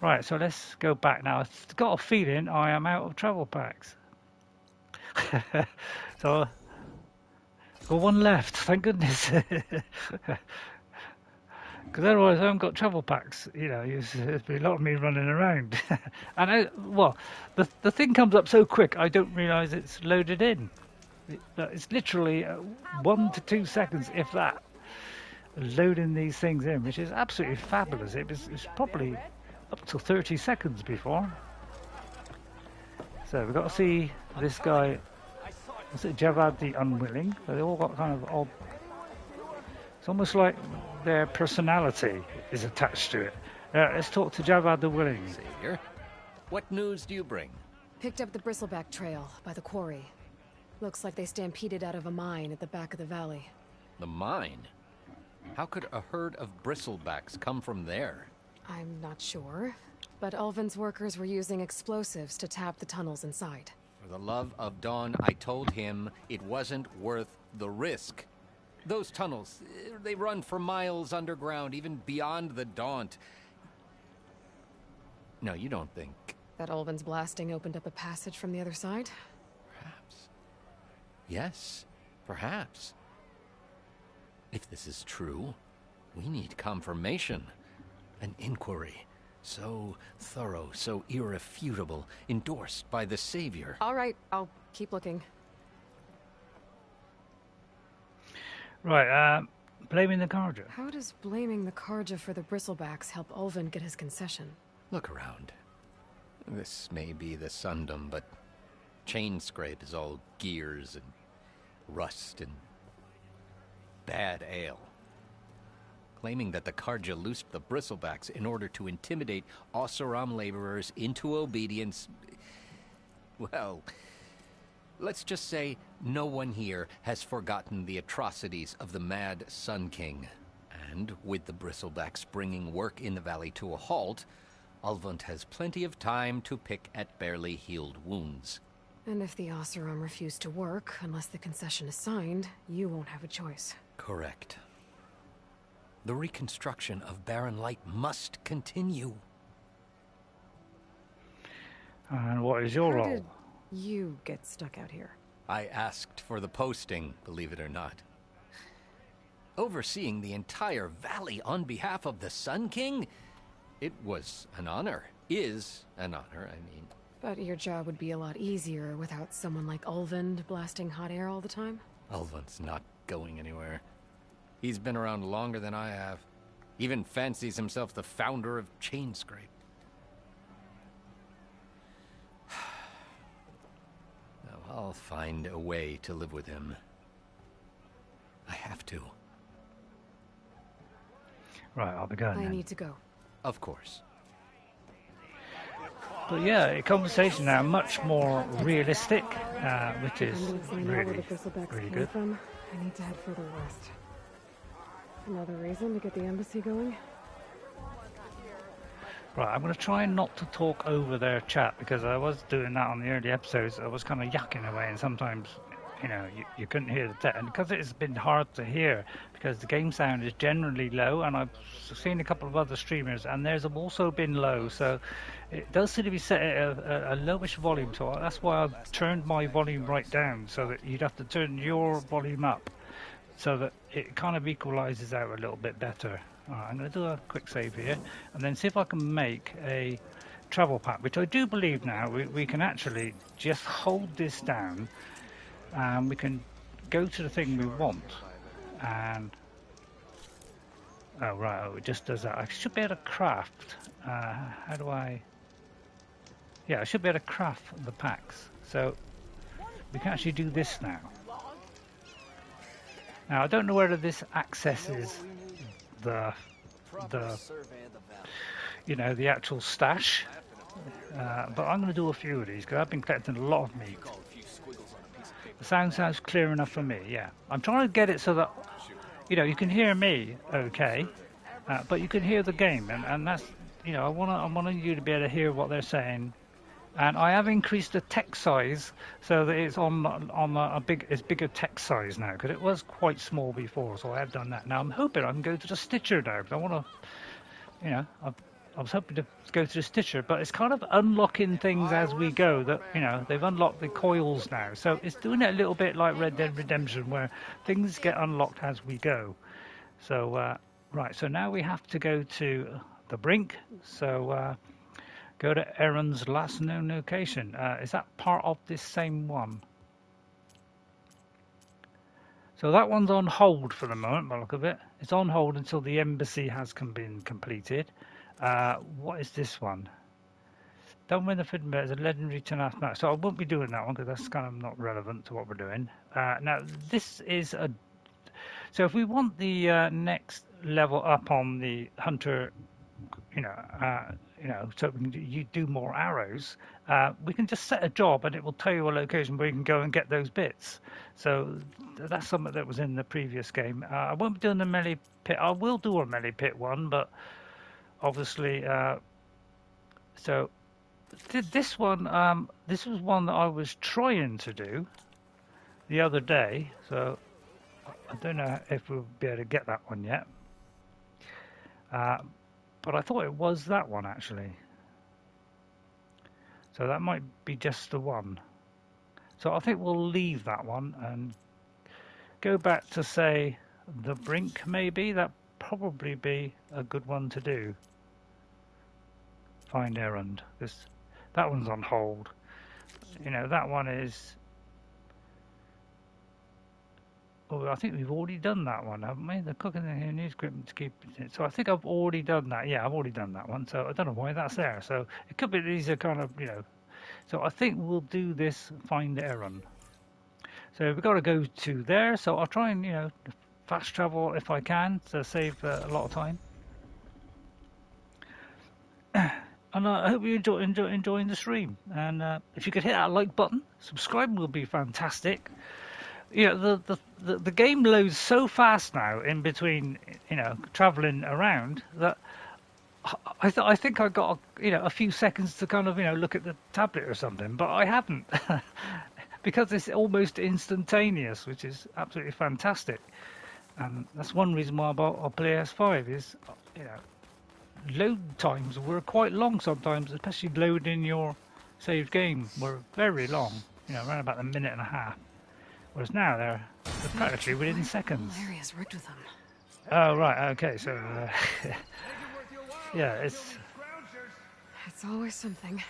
Right, so let's go back now. I've got a feeling I am out of travel packs. So I've got 1 left, thank goodness. Because otherwise I haven't got travel packs, you know, there's be a lot of me running around. And the thing comes up so quick I don't realise it's loaded in. It's literally 1 to 2 seconds, if that, loading these things in, which is absolutely fabulous. It's probably up to 30 seconds before. So we've got to see this guy, is it Javad the Unwilling? They all got kind of odd. It's almost like their personality is attached to it. Let's talk to Javad the Willing. Savior, what news do you bring? Picked up the Bristleback trail by the quarry. Looks like they stampeded out of a mine at the back of the valley. The mine? How could a herd of Bristlebacks come from there? I'm not sure, but Ulvin's workers were using explosives to tap the tunnels inside. For the love of Dawn, I told him it wasn't worth the risk. Those tunnels, they run for miles underground, even beyond the Daunt. No, you don't think... That Ulvin's blasting opened up a passage from the other side? Perhaps. Yes, perhaps. If this is true, we need confirmation. An inquiry. So thorough, so irrefutable, endorsed by the Savior. All right, I'll keep looking. Right, blaming the Karja. How does blaming the Karja for the Bristlebacks help Ulvin get his concession? Look around. This may be the Sundom, but Chainscrape is all gears and rust and bad ale. Claiming that the Karja loosed the Bristlebacks in order to intimidate Oseram laborers into obedience. Well, let's just say no one here has forgotten the atrocities of the Mad Sun King. And with the Bristlebacks bringing work in the valley to a halt, Ulvund has plenty of time to pick at barely healed wounds. And if the Oseram refuse to work, unless the concession is signed, you won't have a choice. Correct. The reconstruction of Barren Light must continue. And what is your How role? did you get stuck out here? I asked for the posting, believe it or not. Overseeing the entire valley on behalf of the Sun King? It was an honor. Is an honor, I mean. But your job would be a lot easier without someone like Ulvund blasting hot air all the time? Ulvund's not going anywhere. He's been around longer than I have. Even fancies himself the founder of Chainscrape. Now, I'll find a way to live with him. I have to. Right, I'll be going I then. need to go. Of course. But yeah, a conversation now much more realistic, which is I'm gonna find out where really, the Bristlebacks really came good. from. I need to head further west. Another reason to get the embassy going? Right, I'm going to try not to talk over their chat because I was doing that on the early episodes. I was kind of yakking away, and sometimes, you know, you couldn't hear the text. And because it's been hard to hear, because the game sound is generally low, and I've seen a couple of other streamers, and theirs have also been low, so it does seem to be set at a lowish volume. So that's why I've turned my volume right down, so that you'd have to turn your volume up, so that it kind of equalizes out a little bit better. Alright, I'm going to do a quick save here and then see if I can make a travel pack, which I do believe now we can actually just hold this down and we can go to the thing we want and oh right, oh, it just does that. I should be able to craft how do I I should be able to craft the packs, so we can actually do this now. Now I don't know whether this accesses the the actual stash, but I'm going to do a few of these because I've been collecting a lot of meat. The sound sounds clear enough for me. Yeah, I'm trying to get it so that you can hear me okay, but you can hear the game, and that's I want you to be able to hear what they're saying. And I have increased the text size so that it's on a bigger text size now because it was quite small before. So I have done that. Now I'm hoping I can go to the Stitcher now because I want to, I was hoping to go to the Stitcher, but it's kind of unlocking things as we go. That they've unlocked the coils now, so it's doing it a little bit like Red Dead Redemption, where things get unlocked as we go. So right, so now we have to go to the brink. So. Go to Erend's last known location. Is that part of this same one? So that one's on hold for the moment, by the look of it. It's on hold until the embassy has been completed. What is this one? Don't win the food, but it's a legendary 10-hour match. So I won't be doing that one because that's kind of not relevant to what we're doing. Now, this is a... So if we want the next level up on the hunter, so you do more arrows, we can just set a job and it will tell you a location where you can go and get those bits. So that's something that was in the previous game. I won't be doing the melee pit. I will do a melee pit one, but obviously, so this one, this was one that I was trying to do the other day. So I don't know if we'll be able to get that one yet. But I thought it was that one actually. So that might be just the one. So I think we'll leave that one and go back to, say, the brink maybe. That'd probably be a good one to do. Find Erend. That one's on hold. That one is... Oh, I think we've already done that one, haven't we? The cooking and news equipment to keep it. So I think I've already done that. Yeah, I've already done that one. So I don't know why that's there. So it could be these are kind of, So I think we'll do this find Erend. So we've got to go to there. So I'll try and, fast travel if I can to save a lot of time. And I hope you enjoying the stream. And if you could hit that like button, subscribe will be fantastic. The game loads so fast now in between, traveling around that I think I got a few seconds to kind of look at the tablet or something, but I haven't because it's almost instantaneous, which is absolutely fantastic. And that's one reason why I bought a PS5 is load times were quite long sometimes, especially loading your saved game were very long, around about a minute and a half. Whereas now they're practically within seconds. The whole area's rigged with them. Oh right, okay, so yeah, it's always something.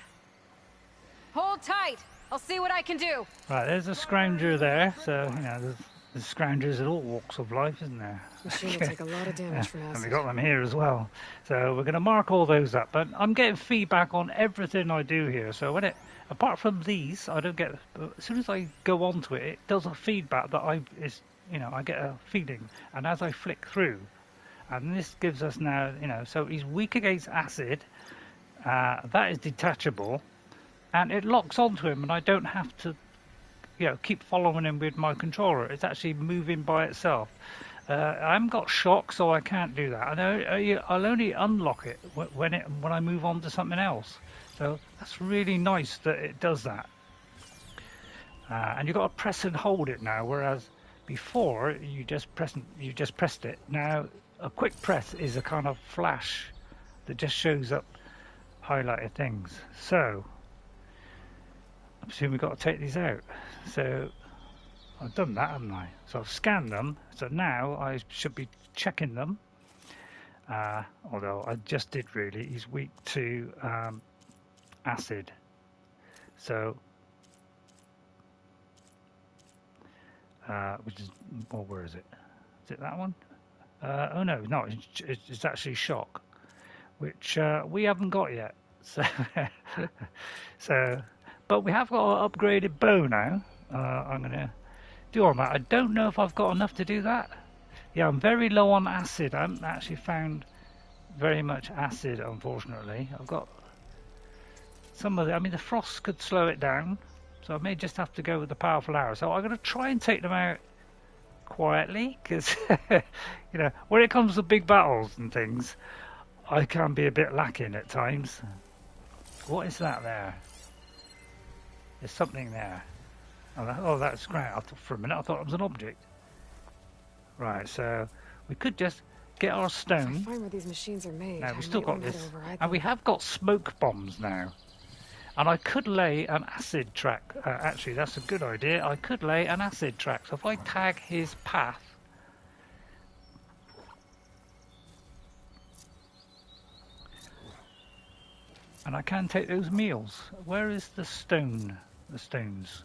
Hold tight. I'll see what I can do. Right. There's a scrounger there, so there's scroungers at all walks of life, isn't there? Machine will take a lot of damage from acid. And we got them here as well. So we're going to mark all those up. But I'm getting feedback on everything I do here. So apart from these, I don't get. As soon as I go onto it, it does a feedback that I get a feeling. And as I flick through, and this gives us now, so he's weak against acid. That is detachable, and it locks onto him, and I don't have to, keep following him with my controller. It's actually moving by itself. I haven't got shock, so I can't do that. I'll only unlock it when I move on to something else. So that's really nice that it does that. And you've got to press and hold it now, whereas before you just pressed it. Now a quick press is a kind of flash that just shows up highlighted things. So I presume we've got to take these out. So I've done that, haven't I? So I've scanned them. So now I should be checking them. Although I just did really. He's weak to acid. So, which is, well, where is it? Is it that one? Oh no, it's actually shock, which we haven't got yet. So, but we have got an upgraded bow now. I'm gonna do on that. I don't know if I've got enough to do that. Yeah, I'm very low on acid. I haven't actually found very much acid, unfortunately. I've got some of it. I mean, the frost could slow it down, so I may just have to go with the powerful arrow. So I'm going to try and take them out quietly, because you know, when it comes to big battles and things, I can be a bit lacking at times. What is that there? There's something there. Oh, that's great. For a minute I thought it was an object. Right, so we could just get our stone. If I find where these machines are made, Now, we've still got this. Override And we have got smoke bombs now. And I could lay an acid track. Actually, that's a good idea. I could lay an acid track. So if I tag his path. And I can take those meals. Where is the stone? The stones.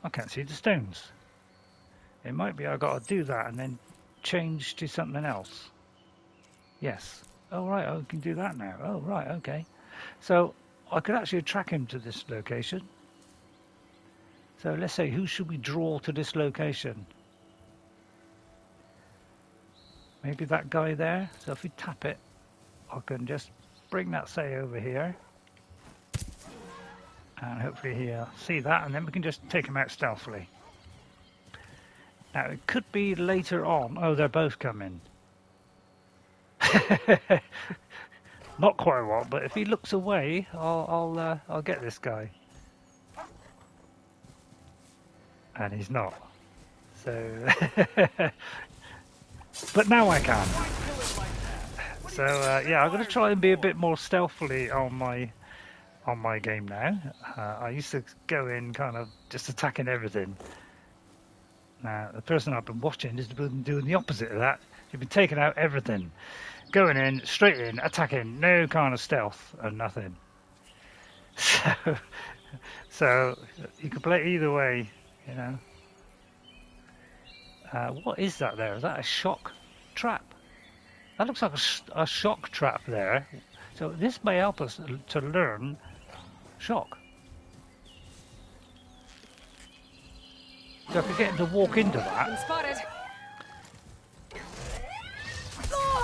I can't see the stones. It might be I've got to do that and then change to something else. Yes. Oh, right, I can do that now. Oh, right, okay. So I could actually track him to this location. So let's say, who should we draw to this location? Maybe that guy there. So if we tap it, I can just bring that say over here. And hopefully he'll see that, and then we can just take him out stealthily. Now, it could be later on. Oh, they're both coming. Not quite a lot, but if he looks away, I'll get this guy. And he's not. So, but now I can. So yeah, I'm going to try and be a bit more stealthily on my game now. I used to go in kind of just attacking everything. Now, the person I've been watching has been doing the opposite of that. They've been taking out everything. Going in, straight in, attacking, no kind of stealth and nothing. So you can play either way, you know. What is that there? Is that a shock trap? That looks like a shock trap there. So this may help us to learn shock. So if we get him to walk into that. Spotted.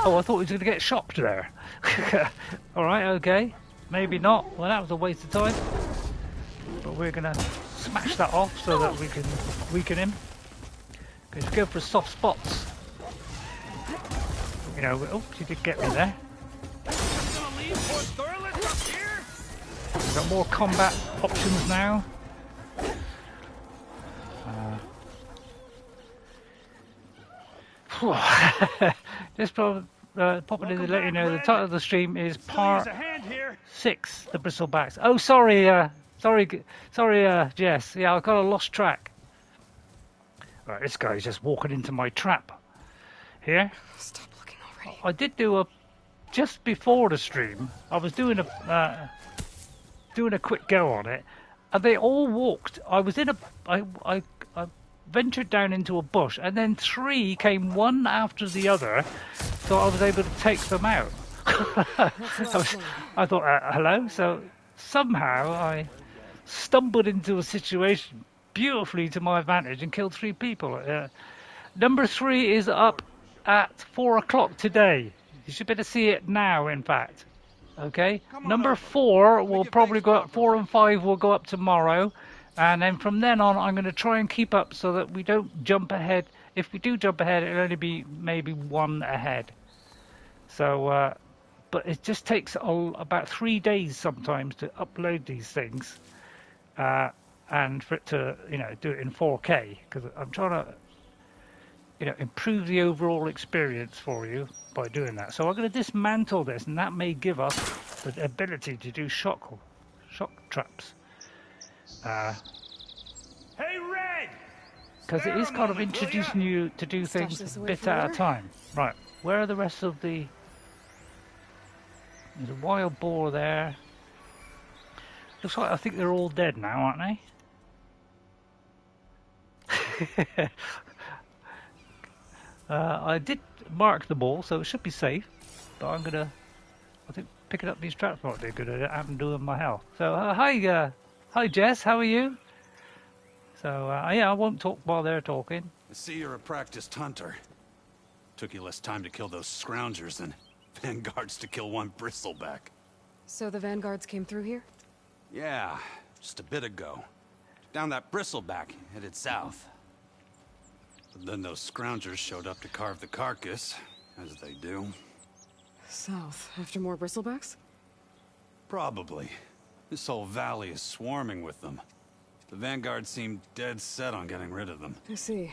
Oh, I thought he was going to get shocked there. All right, okay. Maybe not. Well, that was a waste of time. But we're going to smash that off so that we can weaken him. Because go for soft spots. You know, oh, he did get me there. We've got more combat options now. Just popping in to let you know the title of the stream is Part 6, the Bristlebacks. Oh, sorry, Jess. Yeah, I've got a lost track. Right, this guy's just walking into my trap here. Stop looking already. I did do just before the stream. I was doing a quick go on it, and they all walked. I was in I ventured down into a bush, and then 3 came one after the other, so I was able to take them out. I thought, hello? So somehow I stumbled into a situation beautifully to my advantage and killed 3 people. Number 3 is up at 4 o'clock today. You should better see it now, in fact. Okay? Number 4 will probably go up, 4 and 5 will go up tomorrow. And then from then on, I'm going to try and keep up so that we don't jump ahead. If we do jump ahead, it'll only be maybe 1 ahead. So, but it just takes about 3 days sometimes to upload these things. And for it to, you know, do it in 4K. Because I'm trying to, you know, improve the overall experience for you by doing that. So I'm going to dismantle this, and that may give us the ability to do shock traps. Hey, Red! because it is kind of introducing you to do Stash things this a away bit for at a later. time. Right, where are the rest of the... There's a wild boar there. Looks like I think they're all dead now, aren't they? I did mark the ball, so it should be safe. But I'm gonna... I think picking up these traps might be a good idea. I haven't doing my health. So, hi Jess, how are you? So, yeah, I won't talk while they're talking. I see you're a practiced hunter. Took you less time to kill those scroungers than vanguards to kill one bristleback. So the vanguards came through here? Yeah, just a bit ago. Down that bristleback, headed south. But then those scroungers showed up to carve the carcass, as they do. South, after more bristlebacks? Probably. This whole valley is swarming with them. The vanguard seemed dead set on getting rid of them. I see.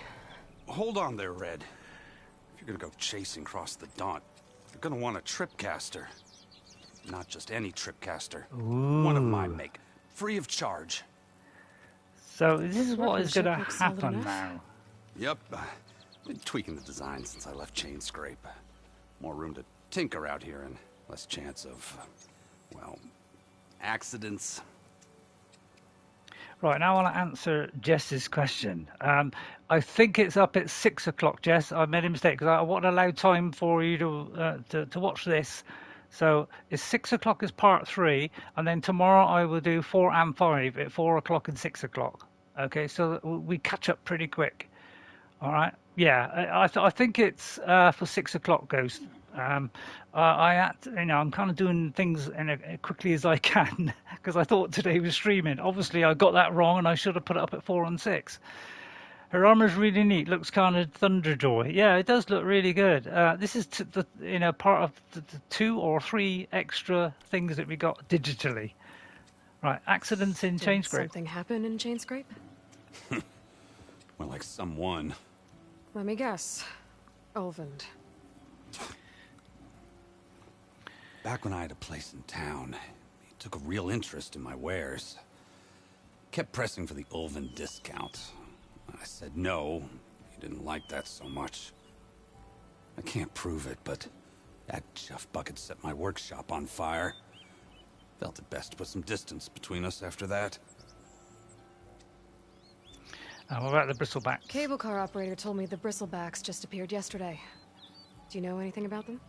Hold on there, Red. If you're gonna go chasing across the Daunt, you're gonna want a tripcaster. Not just any tripcaster. One of my make. Free of charge. So this is what is going to Workmanship looks solid happen enough. now. Yep. Been tweaking the design since I left Chainscrape. More room to tinker out here and less chance of, well, accidents. Right, now I want to answer Jess's question. I think it's up at 6 o'clock, Jess. I made a mistake because I want to allow time for you to watch this. So it's 6 o'clock is part 3, and then tomorrow I will do 4 and 5 at 4 o'clock and 6 o'clock. Okay, so we catch up pretty quick. All right. Yeah, I think it's for 6 o'clock, Ghost. I'm kind of doing things as quickly as I can because I thought today was streaming. Obviously, I got that wrong, and I should have put it up at 4 and 6. Her armor's really neat. Looks kind of Thunderjoy. Yeah, it does look really good. This is part of the 2 or 3 extra things that we got digitally. Right, accidents in Did Chainscrape. something happen in Chainscrape? More like someone. Let me guess. Erend. Back when I had a place in town, he took a real interest in my wares. Kept pressing for the Ulven discount. I said no. He didn't like that so much. I can't prove it, but that chuff bucket set my workshop on fire. Felt it best to put some distance between us after that. What about the Bristlebacks? Cable car operator told me the Bristlebacks just appeared yesterday. Do you know anything about them?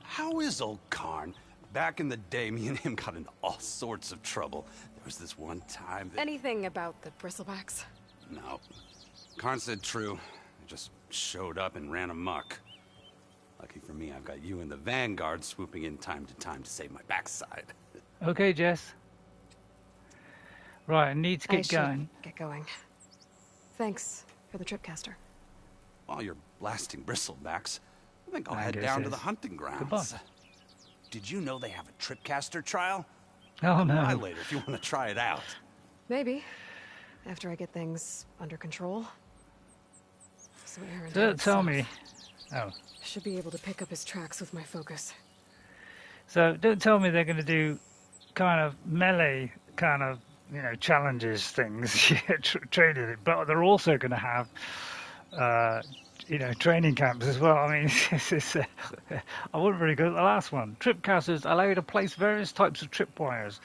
How is old Karn? Back in the day, me and him got into all sorts of trouble. There was this one time that... Anything about the Bristlebacks? No. Karn said true. They just showed up and ran amok. Lucky for me, I've got you and the Vanguard swooping in time to save my backside. Okay, Jess. Right, I need to I get should going. get going. Thanks for the tripcaster. While you're blasting Bristlebacks, I think I'll I head guess down to it's the hunting grounds. goodbye. Did you know they have a tripcaster trial? Oh Try no. later if you want to try it out. Maybe. After I get things under control. So Erend Don't heads tell south. me. Oh. Should be able to pick up his tracks with my focus. So don't tell me they're going to do kind of melee kind of, challenges things, training it, but they're also going to have, training camps as well. I mean, I wasn't very good at the last one. Tripcasters allow you to place various types of tripwires.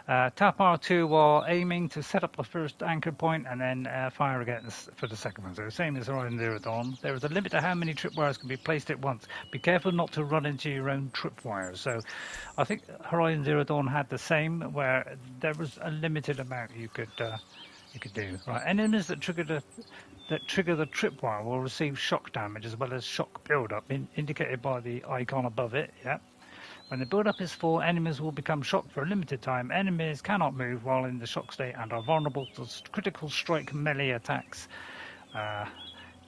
Tap R2 while aiming to set up the first anchor point and then fire again for the second one. So same as Horizon Zero Dawn. There is a limit to how many tripwires can be placed at once. Be careful not to run into your own tripwires. So I think Horizon Zero Dawn had the same, where there was a limited amount you could do. Right, enemies that trigger the tripwire will receive shock damage as well as shock build-up, indicated by the icon above it. Yeah. When the build-up is full, enemies will become shocked for a limited time. Enemies cannot move while in the shock state and are vulnerable to critical strike melee attacks.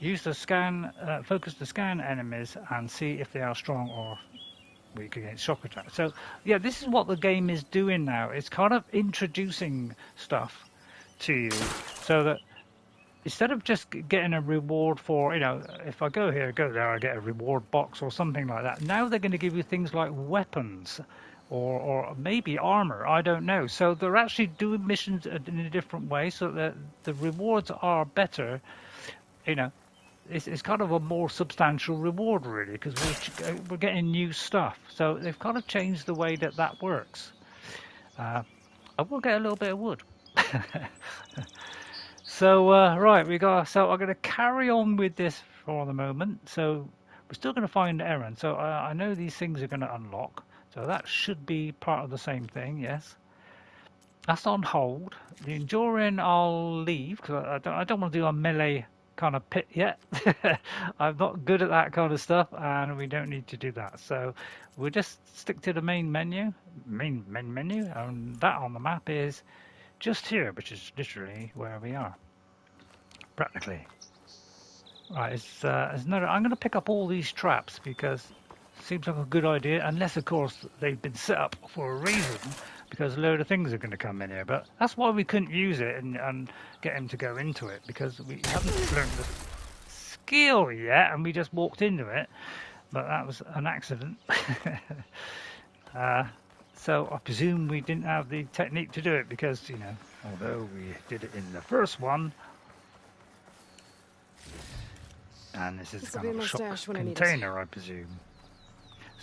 Use the scan, focus to scan enemies and see if they are strong or weak against shock attacks. So, yeah, this is what the game is doing now. It's kind of introducing stuff to you so that instead of just getting a reward for, if I go here, go there, I get a reward box or something like that. Now they're going to give you things like weapons or maybe armor. I don't know. So they're actually doing missions in a different way so that the rewards are better you know, it's kind of a more substantial reward, really, because we're getting new stuff. So they've kind of changed the way that works. I will get a little bit of wood. So right, so I'm going to carry on with this for the moment. So we're still going to find Erend. So I know these things are going to unlock. So that should be part of the same thing, yes. That's on hold. The enduring I'll leave because I don't want to do a melee kind of pit yet. I'm not good at that kind of stuff, and we don't need to do that. So we'll just stick to the main menu, main menu, and that on the map is just here, which is literally where we are, practically. Right, it's another. I'm going to pick up all these traps because it seems like a good idea, unless of course they've been set up for a reason, because a load of things are going to come in here. But that's why we couldn't use it and get him to go into it, because we haven't learned the skill yet, and we just walked into it. But that was an accident. So I presume we didn't have the technique to do it, because, you know, although we did it in the first one, and this is kind of a shop container, I presume.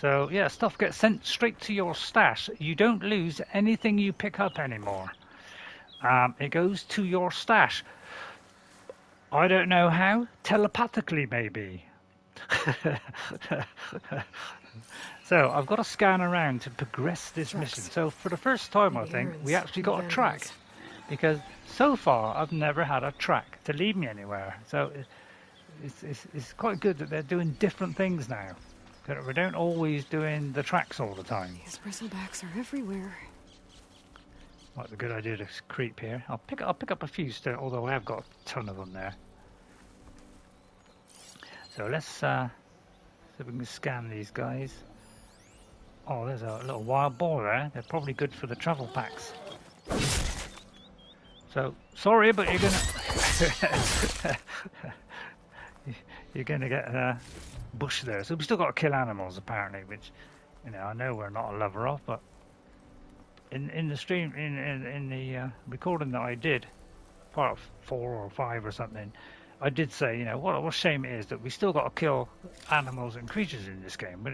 So yeah, stuff gets sent straight to your stash. You don't lose anything you pick up anymore. It goes to your stash. I don't know how. Telepathically, maybe. So I've got to scan around to progress this mission. So for the first time, I think, we actually got a track. Because so far, I've never had a track to lead me anywhere. So it's quite good that they're doing different things now. That we don't always doing the tracks all the time. These bristlebacks are everywhere. Might be a good idea to creep here. I'll pick up a few still, although I have got a ton of them there. So let's see if we can scan these guys. Oh, there's a little wild boar there. They're probably good for the travel packs. So sorry, but you're gonna you're gonna get bush there. So we still got to kill animals apparently, which, you know, I know we're not a lover of, but in the stream in the recording that I did, part 4 or 5 or something, I did say, you know, what a shame it is that we still got to kill animals and creatures in this game.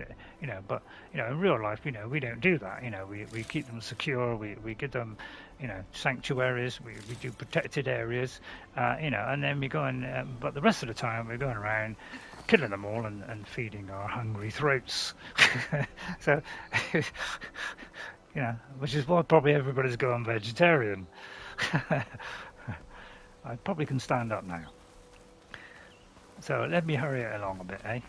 But in real life, you know, we don't do that. You know, we keep them secure. We give them, you know, sanctuaries. We do protected areas. You know, and then we go and but the rest of the time we're going around killing them all and feeding our hungry throats. So, you know, which is why probably everybody's going vegetarian. I probably can stand up now. So let me hurry it along a bit, eh?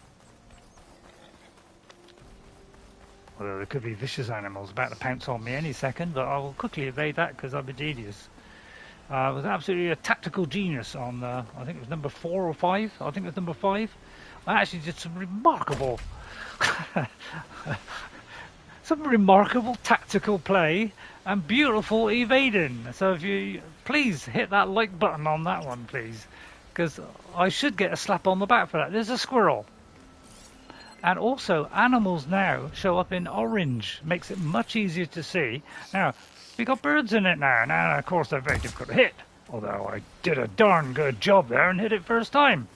Although there could be vicious animals about to pounce on me any second, but I will quickly evade that because I'll be tedious. It was absolutely a tactical genius on, I think it was number 4 or 5. I think it was number 5. I actually did some remarkable tactical play and beautiful evading. So if you please hit that like button on that one, please, because I should get a slap on the back for that. There's a squirrel. And also, animals now show up in orange. Makes it much easier to see. Now, we got birds in it now. Now, of course, they're very difficult to hit. Although I did a darn good job there and hit it first time.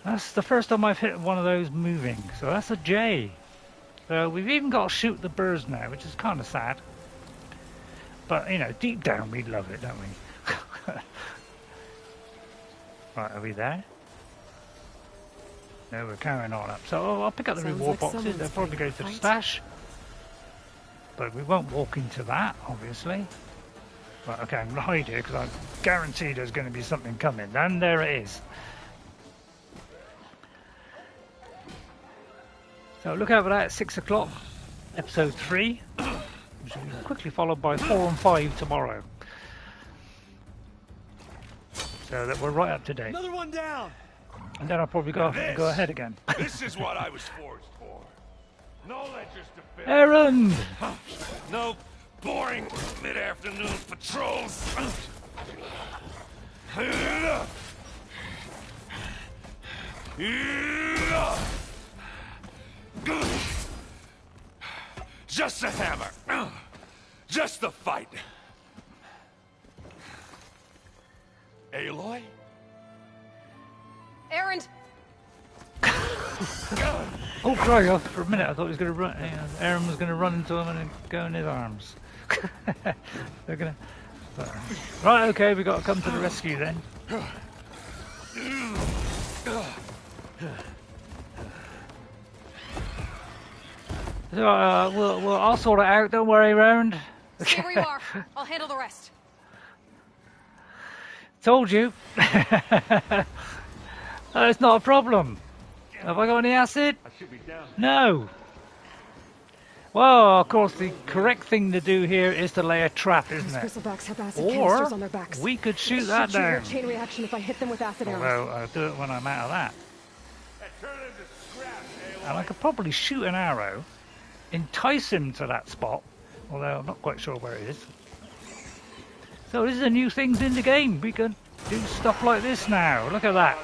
That's the first time I've hit one of those moving. So that's a J. So we've even got to shoot the birds now, which is kind of sad. But, you know, deep down we love it, don't we? Right, are we there? No, we're carrying on up. So I'll pick up the reward boxes. They'll probably go to the stash. But we won't walk into that, obviously. Right, okay, I'm going to hide here because I guarantee there's going to be something coming. And there it is. So look out for that at 6 o'clock, episode 3. Which will be quickly followed by 4 and 5 tomorrow. So that we're right up to date. Another one down. And then I'll probably go ahead again. This is what I was forged for. No ledgers to fill. Erend! No boring mid-afternoon patrols. Just a hammer. Just the fight. Aloy? Erend! Oh, sorry, for a minute I thought he was going to run. Erend was going to run into him and then go in his arms. They're gonna. Right, okay, we got to come to the rescue then. So, I'll sort it out. Don't worry, Erend. Stay where you are. I'll handle the rest. Told you. It's not a problem. Have I got any acid? No. Well, of course, the correct thing to do here is to lay a trap, isn't it? Bristlebacks have acid Or canisters on their backs. we could shoot It that should trigger down. a chain reaction if I hit them with acid arrows. Although I'll do it when I'm out of that. And I could probably shoot an arrow, entice him to that spot, although I'm not quite sure where it is. So this is a new things in the game. We can do stuff like this now. Look at that.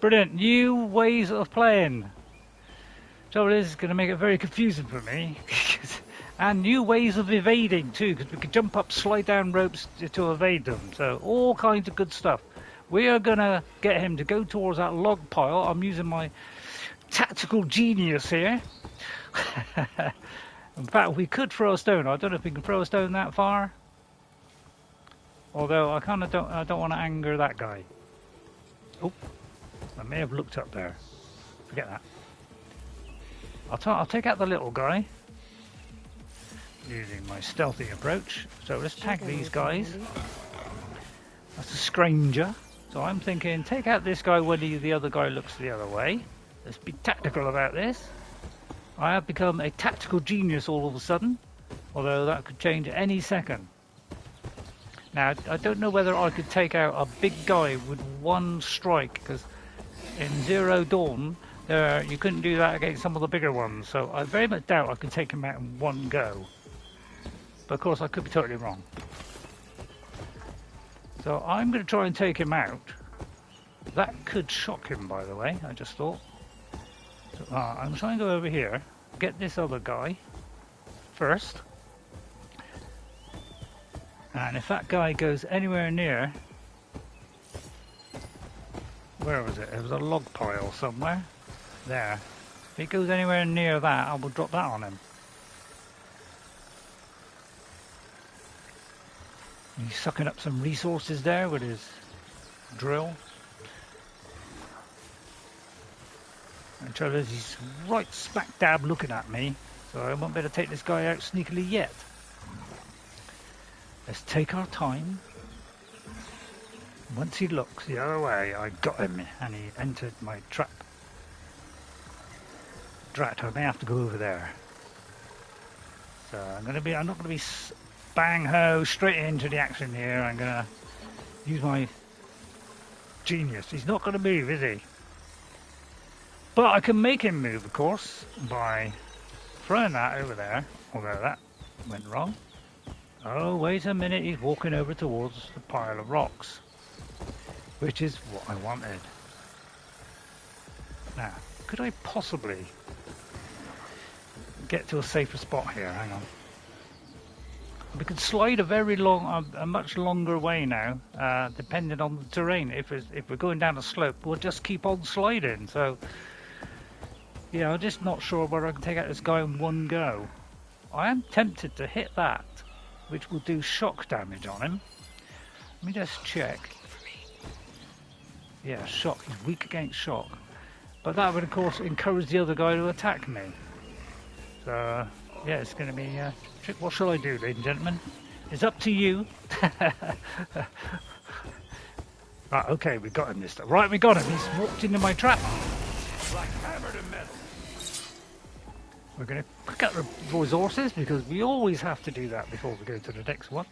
Brilliant. New ways of playing. Trouble is, it's going to make it very confusing for me. And new ways of evading too, because we could jump up, slide down ropes to evade them. So all kinds of good stuff. We are going to get him to go towards that log pile. I'm using my tactical genius here. In fact, we could throw a stone. I don't know if we can throw a stone that far. Although I kind of don't want to anger that guy. Oh, I may have looked up there. Forget that. I'll take out the little guy using my stealthy approach. So let's tag these guys. That's a stranger. So I'm thinking, take out this guy when the other guy looks the other way. Let's be tactical about this. I have become a tactical genius all of a sudden, although that could change any second. Now, I don't know whether I could take out a big guy with one strike, because in Zero Dawn, you couldn't do that against some of the bigger ones, so I very much doubt I could take him out in one go. But of course, I could be totally wrong. So I'm going to try and take him out. That could shock him, by the way, I just thought. So, I'm trying to go over here, get this other guy first. And if that guy goes anywhere near... Where was it? It was a log pile somewhere. There. If he goes anywhere near that, I will drop that on him. He's sucking up some resources there with his drill. And trouble is, he's right smack dab looking at me, so I won't be able to take this guy out sneakily yet. Let's take our time. Once he looks the other way, I got him, and he entered my trap. Drat, I may have to go over there. So I'm not going to be bang ho straight into the action here. I'm going to use my genius. He's not going to move, is he? But I can make him move, of course, by throwing that over there. Although that went wrong. Oh, wait a minute. He's walking over towards the pile of rocks, which is what I wanted. Now, could I possibly get to a safer spot here? Hang on. We could slide a much longer way now, depending on the terrain. If we're going down a slope, we'll just keep on sliding. So, yeah, I'm just not sure whether I can take out this guy in one go. I am tempted to hit that, which will do shock damage on him. Let me just check. Yeah, shock. He's weak against shock. But that would, of course, encourage the other guy to attack me. So, yeah, it's going to be a trick. What shall I do, ladies and gentlemen? It's up to you. Right, okay, we got him this time. Right, we got him. He's walked into my trap. Like hammer to metal. We're going to pick up the resources, because we always have to do that before we go to the next one.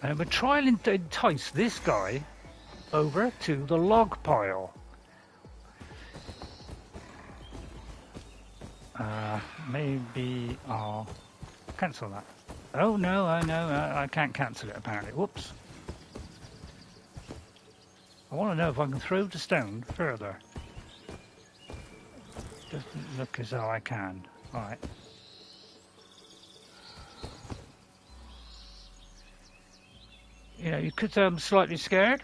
And we're trying to entice this guy over to the log pile. Maybe I'll cancel that. Oh no, I can't cancel it apparently. Whoops. I want to know if I can throw the stone further. Doesn't look as though I can. Alright. You know, you could say I'm slightly scared.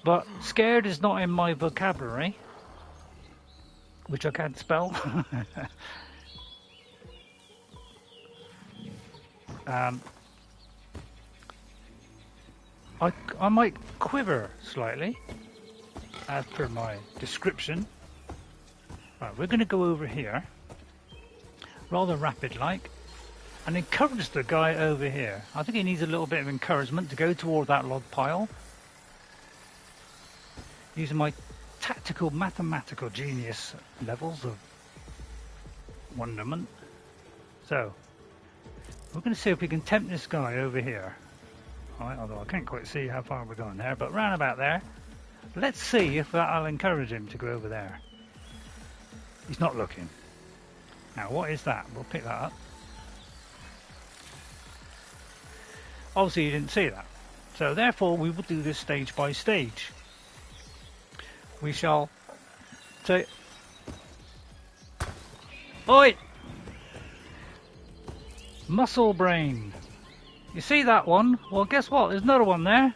But scared is not in my vocabulary, which I can't spell. I might quiver slightly, as per my description. Right, we're going to go over here, rather rapid-like, and encourage the guy over here. I think he needs a little bit of encouragement to go toward that log pile. Using my tactical, mathematical genius levels of wonderment. So, we're going to see if we can tempt this guy over here. Alright, although I can't quite see how far we're going there, but round about there. Let's see if that'll encourage him to go over there. He's not looking. Now, what is that? We'll pick that up. Obviously, you didn't see that. So, therefore, we will do this stage by stage. We shall take... Oi! Muscle brain. You see that one? Well, guess what? There's another one there.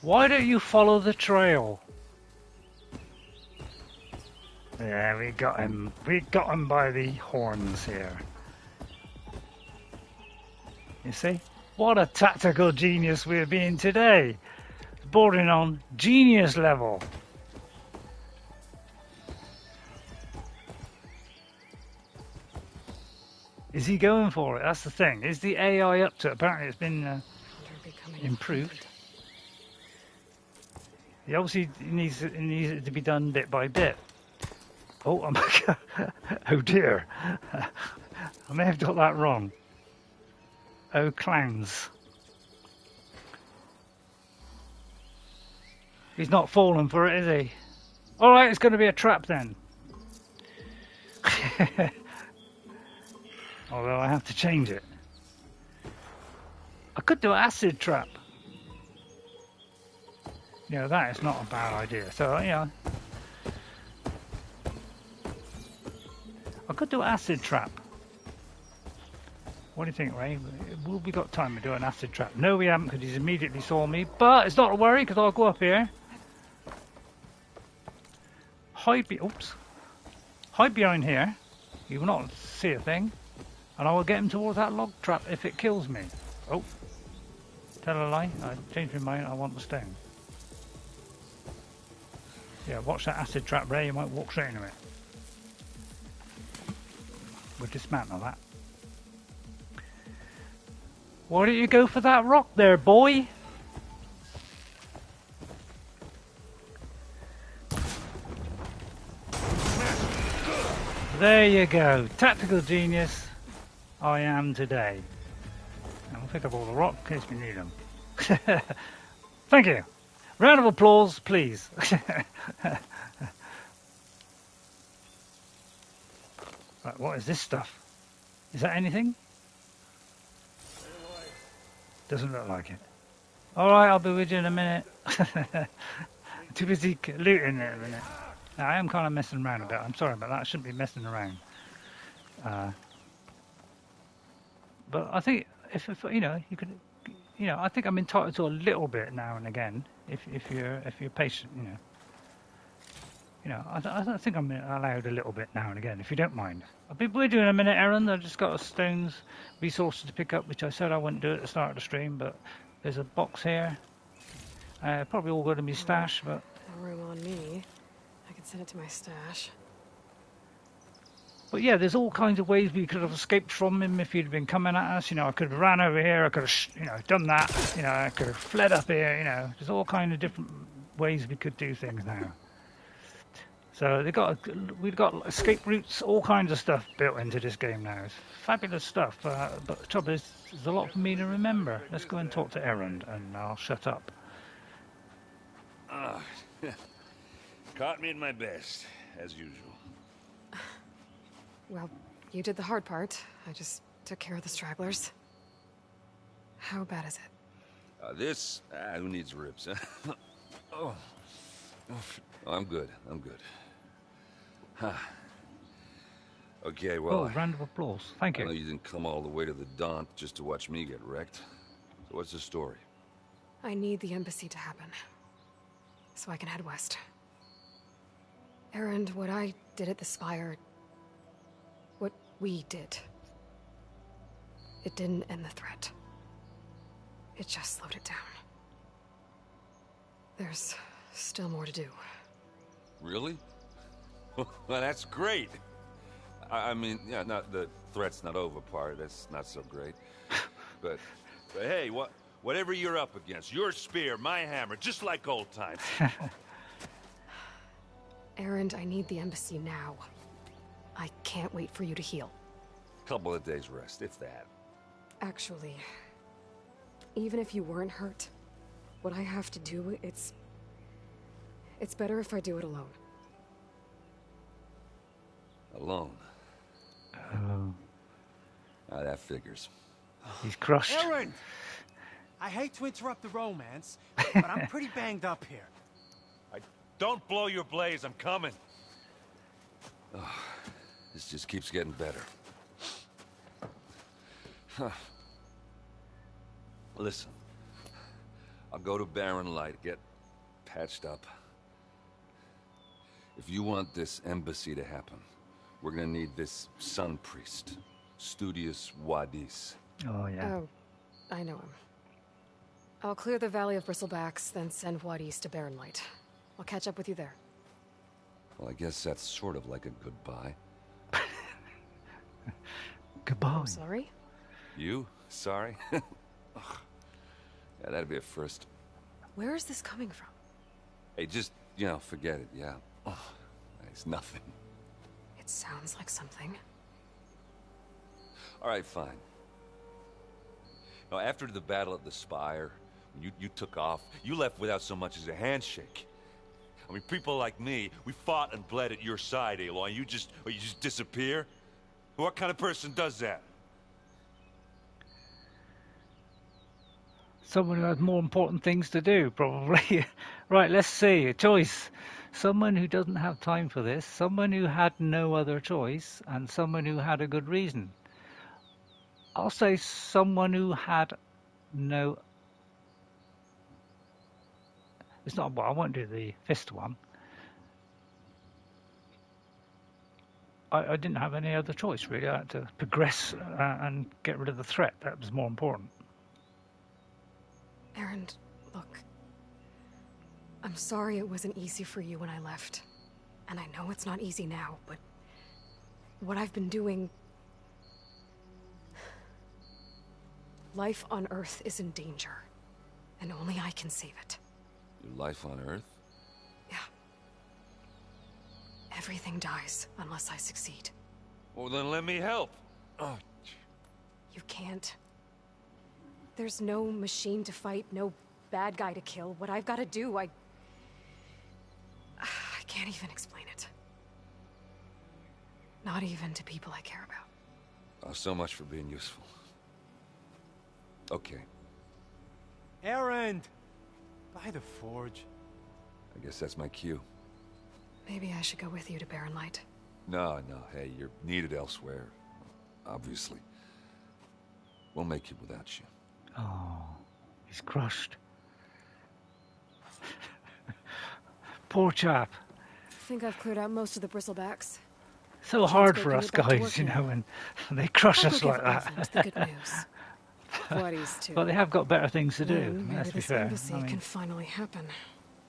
Why don't you follow the trail? Yeah, we got him. We got him by the horns here. You see? What a tactical genius we're being today. Bordering on genius level. Is he going for it? That's the thing. Is the AI up to it? Apparently it's been improved. He obviously needs it to be done bit by bit. Oh, oh dear. I may have got that wrong. Oh, clowns. He's not falling for it, is he? Alright, it's going to be a trap then. Although I have to change it. I could do an acid trap. Yeah, that is not a bad idea. So, yeah. I could do an acid trap. What do you think, Ray? Will we got time to do an acid trap? No, we haven't, because he's immediately saw me. But it's not a worry, because I'll go up here. Hide behind here. You will not see a thing. And I will get him towards that log trap if it kills me. Oh. Tell a lie. I changed my mind. I want the stone. Yeah, watch that acid trap, Ray. You might walk straight into it. We'll dismantle that. Why don't you go for that rock there, boy? There you go. Tactical genius. I am today. And we'll pick up all the rock in case we need them. Thank you. Round of applause, please. Right, what is this stuff? Is that anything? Doesn't look like it. Alright, I'll be with you in a minute. Too busy looting it in a minute. Now, I am kind of messing around a bit. I'm sorry about that. I shouldn't be messing around. But I think if you know, you could, you know, I think I'm entitled to a little bit now and again. If you're patient, you know, I think I'm allowed a little bit now and again, if you don't mind. I'll be with you in a minute, Erend. I've just got a stones resources to pick up, which I said I wouldn't do at the start of the stream, but there's a box here. Probably all going to be stashed, but No room on me. I can send it to my stash. But yeah, there's all kinds of ways we could have escaped from him if he'd been coming at us. You know, I could have ran over here. I could have, you know, done that. You know, I could have fled up here. You know, there's all kinds of different ways we could do things now. So we've got escape routes, all kinds of stuff built into this game now. It's fabulous stuff. But the trouble is, there's a lot for me to remember. Let's go and talk to Erend, and I'll shut up. Caught me in my best, as usual. Well, you did the hard part. I just took care of the stragglers. How bad is it? Who needs ribs, huh? Oh, I'm good. I'm good. Huh. Okay, well... Oh, round of applause. Thank you. I know you didn't come all the way to the Daunt just to watch me get wrecked. So what's the story? I need the embassy to happen. so I can head west. Erend, what I did at the Spire... what we did... it didn't end the threat. It just slowed it down. There's still more to do. Really? Well, that's great. I mean, yeah, not the threat's not over part. That's not so great. But hey, whatever you're up against, your spear, my hammer, just like old times. Erend, I need the embassy now. I can't wait for you to heal. Couple of days rest, if that. Actually, even if you weren't hurt, what I have to do, it's better if I do it alone. Alone? Oh, That figures. he's crushed. Erend! I hate to interrupt the romance, but I'm pretty banged up here. Don't blow your blaze, I'm coming. Oh, this just keeps getting better. Huh. Listen, I'll go to Barren Light, get patched up. If you want this embassy to happen, we're gonna need this sun priest, Studius Wadis. Oh, yeah. Oh, I know him. I'll clear the Valley of Bristlebacks, then send Wadis to Barren Light. I'll catch up with you there. Well, I guess that's sort of like a goodbye. Goodbye. I'm sorry? You? Sorry? Ugh. Yeah, that'd be a first. Where is this coming from? Hey, just, forget it, yeah. Oh, it's nothing. It sounds like something. All right, fine. Now, after the battle at the Spire, when you took off, you left without so much as a handshake. I mean, people like me, we fought and bled at your side, Aloy, and you just disappear? What kind of person does that? Someone who has more important things to do, probably. Right, let's see. A choice. Someone who doesn't have time for this, someone who had no other choice, and someone who had a good reason. I'll say someone who had no... It's not... Well, I won't do the fist one. I didn't have any other choice, really. I had to progress and get rid of the threat. That was more important. Erend, look. I'm sorry it wasn't easy for you when I left. And I know it's not easy now, but... what I've been doing... Life on Earth is in danger. And only I can save it. Your life on Earth? Yeah. Everything dies unless I succeed. Well, then let me help. Oh. You can't. There's no machine to fight, no bad guy to kill. What I've got to do, I can't even explain it. Not even to people I care about. Oh, so much for being useful. Okay. Erend! By the forge. I guess that's my cue. Maybe I should go with you to Barren Light. No, hey, you're needed elsewhere. Obviously. We'll make it without you. Oh, he's crushed. Poor chap. I think I've cleared out most of the Bristlebacks. So hard for Chainscrape us can get back to guys, work you now. know, and they crush I'll us go like give that. Orphans the good news. Bloodies too. But they have got better things to do, Then maybe let's be this fair. embassy I mean, can finally happen.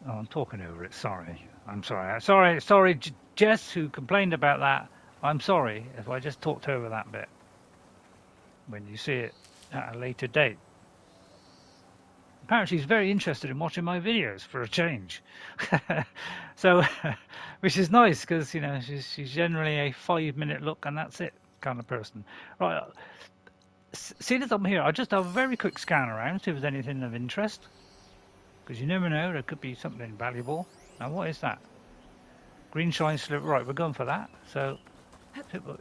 oh, I'm talking over it, sorry. I'm sorry. Sorry, Jess, who complained about that. I'm sorry if I just talked over that bit. When you see it at a later date. Apparently she's very interested in watching my videos for a change. So, which is nice because, you know, she's generally a 5-minute look and that's it kind of person. Right, seeing as I'm here, I'll just have a very quick scan around, see if there's anything of interest. Because you never know, there could be something valuable. Now, what is that? Green shine sliver. Right, we're going for that. So,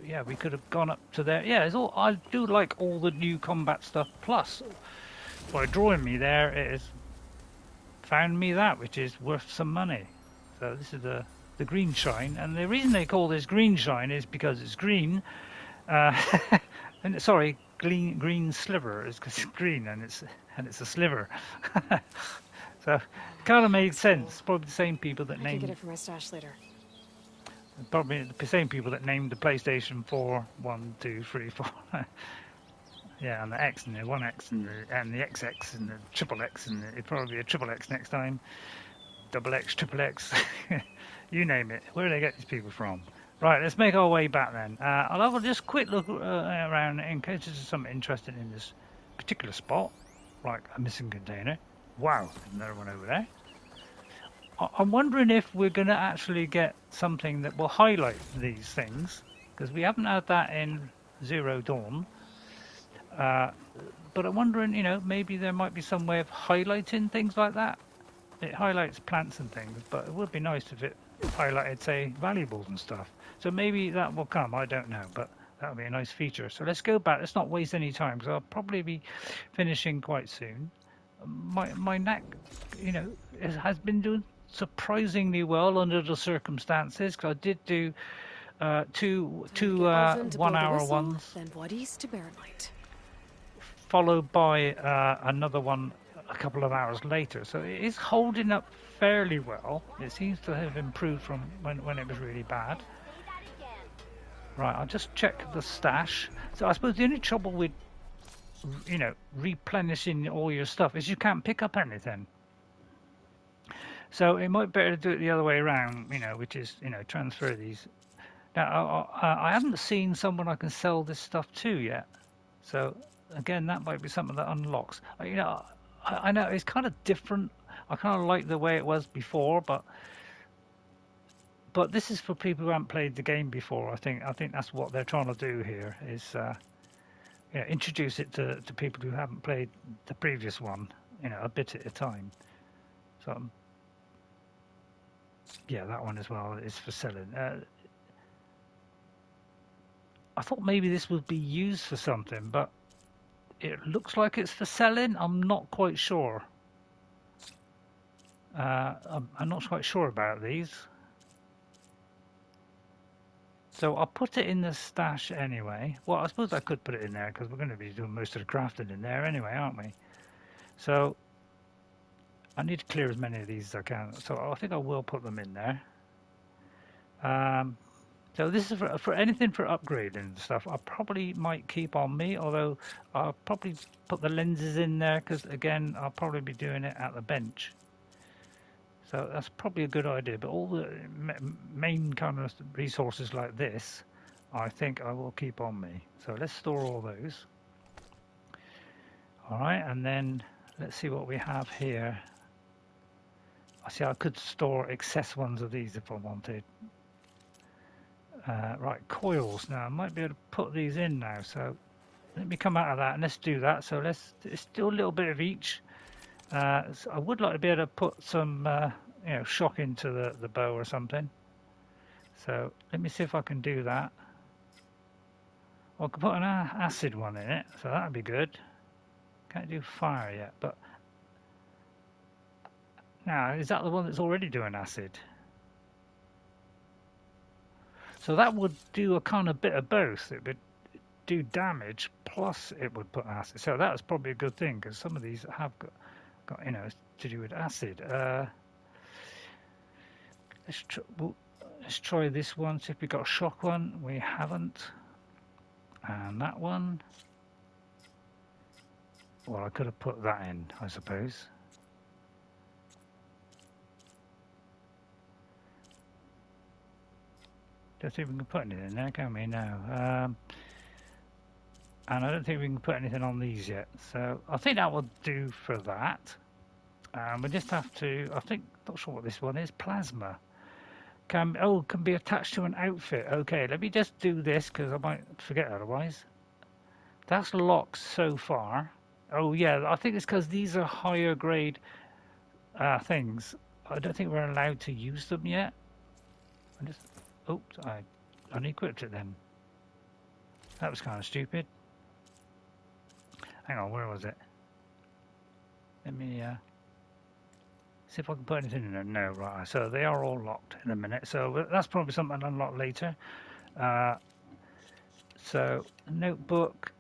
yeah, we could have gone up to there. Yeah, it's all. I do like all the new combat stuff. Plus, by drawing me there, it has found me that, which is worth some money. So this is the green shine, and the reason they call this green shine is because it's green. And sorry, green sliver is because it's green and it's a sliver. So it kind of made sense. Probably the same people that I can get named it from my stash later. probably the same people that named the PlayStation 4 1, 2, 3, 4. Yeah, and the X and the 1X and the XX and the triple X and it'd probably be a triple X next time. Double X, triple X, you name it. Where do they get these people from? Right, let's make our way back then. I'll have a just quick look around in case there's something interesting in this particular spot, like a missing container. Wow, there's another one over there. I'm wondering if we're going to actually get something that will highlight these things, because we haven't had that in Zero Dawn. But I'm wondering, you know, maybe there might be some way of highlighting things like that. It highlights plants and things, but it would be nice if it highlighted, say, valuables and stuff. So maybe that will come, I don't know, but that would be a nice feature. So let's go back, let's not waste any time, because I'll probably be finishing quite soon. My neck, you know, has been doing surprisingly well under the circumstances, because I did do two 1 hour ones. Then what east to Barrelight? Followed by another one a couple of hours later. So it is holding up fairly well. It seems to have improved from when it was really bad. Right, I'll just check the stash. So I suppose the only trouble with, you know, replenishing all your stuff is you can't pick up anything. So it might be better to do it the other way around, you know, which is, you know, transfer these. Now, I haven't seen someone I can sell this stuff to yet. So again, that might be something that unlocks. You know, I know it's kind of different. I kind of like the way it was before, but this is for people who haven't played the game before. I think that's what they're trying to do here is you know, introduce it to people who haven't played the previous one, you know, a bit at a time. So yeah, that one as well is for selling. I thought maybe this would be used for something, but it looks like it's for selling. I'm not quite sure. I'm not quite sure about these. So I'll put it in the stash anyway. Well, I suppose I could put it in there because we're going to be doing most of the crafting in there anyway, aren't we? So I need to clear as many of these as I can. So I think I will put them in there. So this is for anything for upgrading and stuff. I probably might keep on me, although I'll probably put the lenses in there because, again, I'll probably be doing it at the bench. So that's probably a good idea. But all the main kind of resources like this, I think I will keep on me. So let's store all those. All right, and then let's see what we have here. I see I could store excess ones of these if I wanted. Right, coils. Now I might be able to put these in now. So let me come out of that and let's do that. So let's do a little bit of each. So I would like to be able to put some, you know, shock into the bow or something. So let me see if I can do that. I could put an acid one in it, so that would be good. Can't do fire yet, but now is that the one that's already doing acid? So that would do a kind of bit of both. It would do damage, plus it would put acid. So that was probably a good thing, because some of these have got you know, to do with acid. Let's try this one, see if we got a shock one. We haven't. And that one. Well, I could have put that in, I suppose. Don't think we can put anything in there, can we? No. And I don't think we can put anything on these yet. So I think that will do for that. We just have to, I think, not sure what this one is, plasma. Can be attached to an outfit. Okay, let me just do this because I might forget otherwise. That's locked so far. Oh yeah, I think it's because these are higher grade things. I don't think we're allowed to use them yet. Oops, I unequipped it then. That was kind of stupid. Hang on, where was it? Let me see if I can put anything in there. No, right. So they are all locked in a minute. So that's probably something I'll unlock later. So notebook,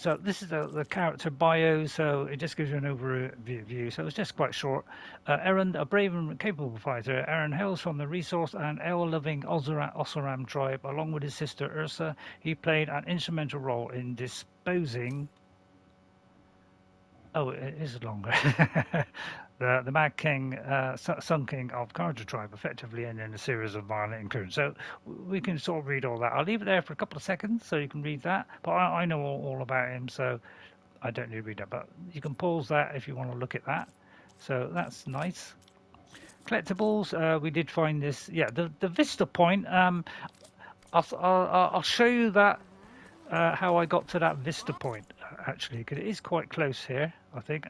So this is the character bio, so it just gives you an overview. So it's just quite short. Erend, a brave and capable fighter, Erend hails from the resource and ale-loving Oseram tribe. Along with his sister Ursa, he played an instrumental role in disposing... Oh, it is longer. The Mad King, Sun King of Karja tribe, effectively ending a series of violent incursions. So we can sort of read all that. I'll leave it there for a couple of seconds so you can read that. But I know all about him, so I don't need to read that. But you can pause that if you want to look at that. So that's nice. Collectibles, we did find this. Yeah, the Vista Point. I'll show you that how I got to that Vista Point actually, because it is quite close here, I think.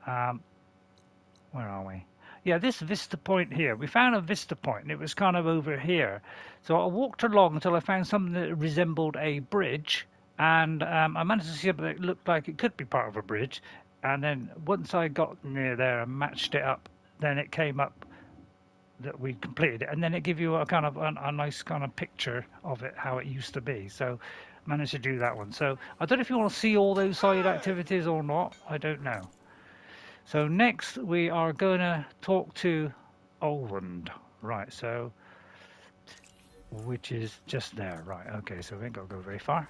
Where are we? Yeah, this Vista Point here. We found a Vista Point, and it was kind of over here. So I walked along until I found something that resembled a bridge, and I managed to see something that looked like it could be part of a bridge. And then once I got near there and matched it up, then it came up that we completed it, and then it gives you a kind of a nice kind of picture of it, how it used to be. So managed to do that one. So I don't know if you want to see all those side activities or not. I don't know. So next we are going to talk to Erend. Right, so which is just there. Right, okay, so we ain't got to go very far.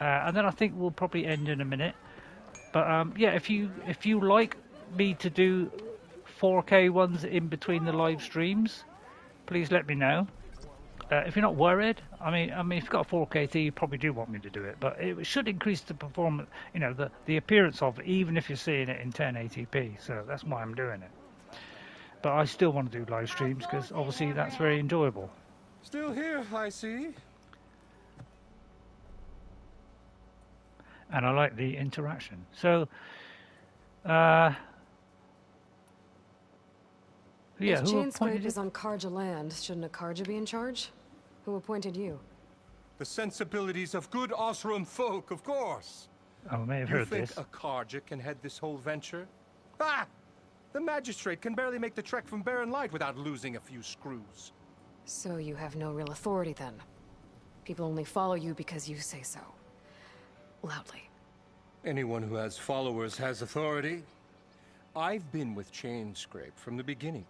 And then I think we'll probably end in a minute. But yeah, if you like me to do 4K ones in between the live streams, please let me know. If you're not worried, I mean, if you've got a 4K TV, you probably do want me to do it, but it should increase the performance, you know, the appearance of it, even if you're seeing it in 1080p. So that's why I'm doing it. But I still want to do live streams because obviously that's very enjoyable. Still here, I see. And I like the interaction. So, yeah, if who Chainscrape appointed is it? on Karja land, shouldn't a Karja be in charge? Who appointed you? The sensibilities of good Osram folk, of course. I may have You heard think this. a Karja can head this whole venture? Ah! The magistrate can barely make the trek from Barren Light without losing a few screws. So you have no real authority then? People only follow you because you say so. Loudly. Anyone who has followers has authority. I've been with Chainscrape from the beginning.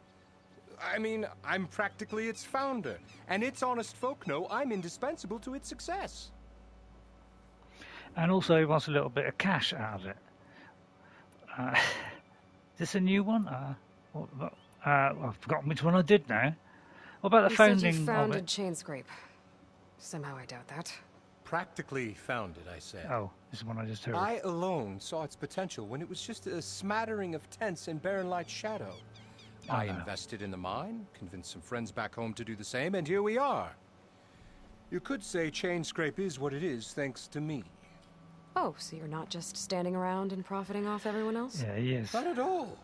I mean, I'm practically its founder, and its honest folk know I'm indispensable to its success. And also he wants a little bit of cash out of it. Is this a new one? I've forgotten which one I did now. What about the You founding said you of founded it? Chainscrape. Somehow I doubt that. Practically founded, I said. Oh, this is one I just heard. I alone saw its potential when it was just a smattering of tents in Barren Light's shadow. I invested in the mine, convinced some friends back home to do the same, and here we are. You could say Chainscrape is what it is thanks to me. Oh, so you're not just standing around and profiting off everyone else? Yeah, he is. Not at all.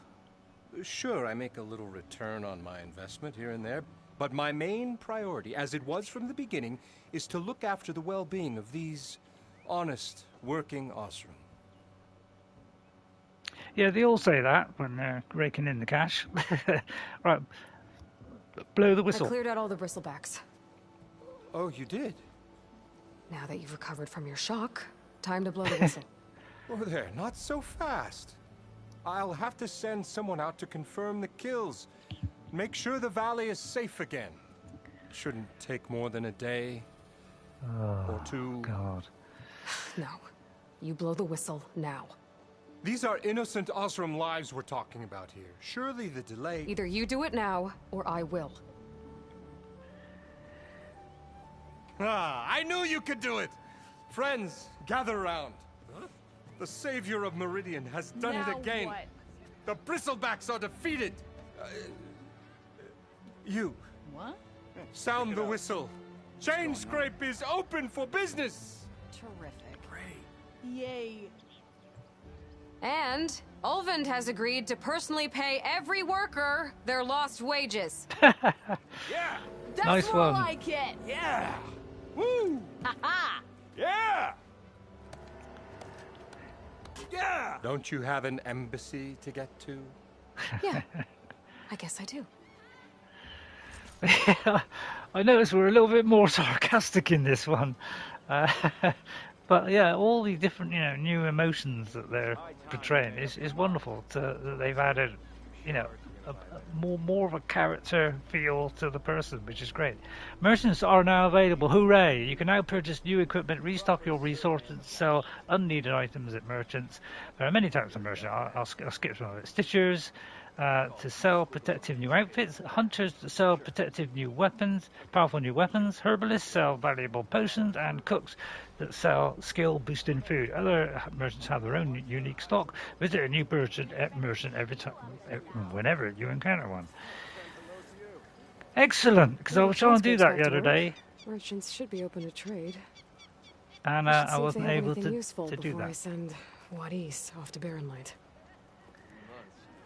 Sure, I make a little return on my investment here and there, but my main priority, as it was from the beginning, is to look after the well-being of these honest, working Osram. Yeah, they all say that when they're raking in the cash. Right, blow the I whistle. cleared out all the Bristlebacks. Oh, you did? Now that you've recovered from your shock, time to blow the whistle. Oh, there, not so fast. I'll have to send someone out to confirm the kills. Make sure the valley is safe again. Shouldn't take more than a day. Or two. God. No. You blow the whistle now. These are innocent Osram lives we're talking about here. Surely the delay... Either you do it now, or I will. Ah, I knew you could do it! Friends, gather around. Huh? The savior of Meridian has done it again. What? The Bristlebacks are defeated. You. What? Sound the whistle. Chainscrape is open for business. Terrific. Yay. And Erend has agreed to personally pay every worker their lost wages. Yeah. That's Nice more one. like it. Yeah. Woo. Ha-ha. Yeah. Yeah. Don't you have an embassy to get to? Yeah, I guess I do. I noticed we're a little bit more sarcastic in this one. But yeah, all the different, new emotions that they're portraying is wonderful. That they've added, more of a character feel to the person, which is great. Merchants are now available. Hooray! You can now purchase new equipment, restock your resources, sell unneeded items at merchants. There are many types of merchants. I'll skip some of it. Stitchers. To sell protective new outfits, hunters to sell protective new weapons, powerful new weapons, herbalists sell valuable potions, and cooks that sell skill-boosting food. Other merchants have their own unique stock. Visit a new merchant every time, whenever you encounter one. Excellent, because I was trying to do that the other day. Merchants should be open to trade. And I wasn't able to do that. I send Wadis off to Barrenlight.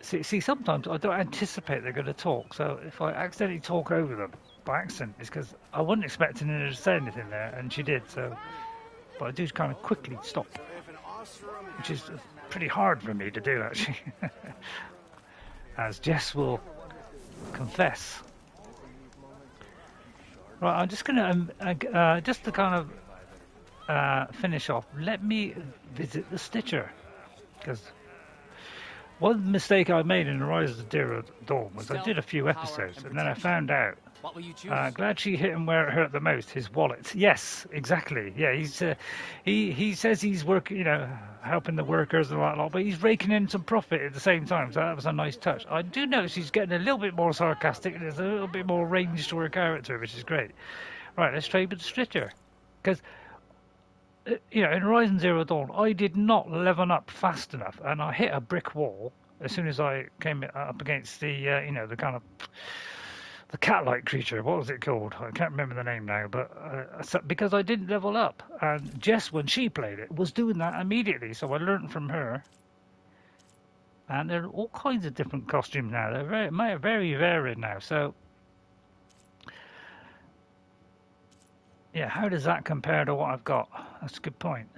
See, sometimes I don't anticipate they're going to talk, so if I accidentally talk over them by accident, it's because I wasn't expecting her to say anything there, and she did, so... But I do kind of quickly stop, which is pretty hard for me to do, actually. As Jess will confess. Right, I'm just going to, just to kind of finish off, let me visit the Stitcher, because... One mistake I made in Rise of Zero Dawn was I did a few episodes, and then I found out. Glad she hit him where it hurt the most, his wallet. Yes, exactly. Yeah, he says he's working, helping the workers and all that lot, but he's raking in some profit at the same time. So that was a nice touch. I do notice he's getting a little bit more sarcastic, and there's a little bit more range to her character, which is great. Right, let's trade with the Stitcher, because. In Horizon Zero Dawn, I did not level up fast enough, and I hit a brick wall as soon as I came up against the, the kind of the cat-like creature. What was it called? I can't remember the name now, but because I didn't level up, and Jess, when she played it, was doing that immediately, so I learned from her. And there are all kinds of different costumes now. They're very varied now. So. Yeah, how does that compare to what I've got? That's a good point.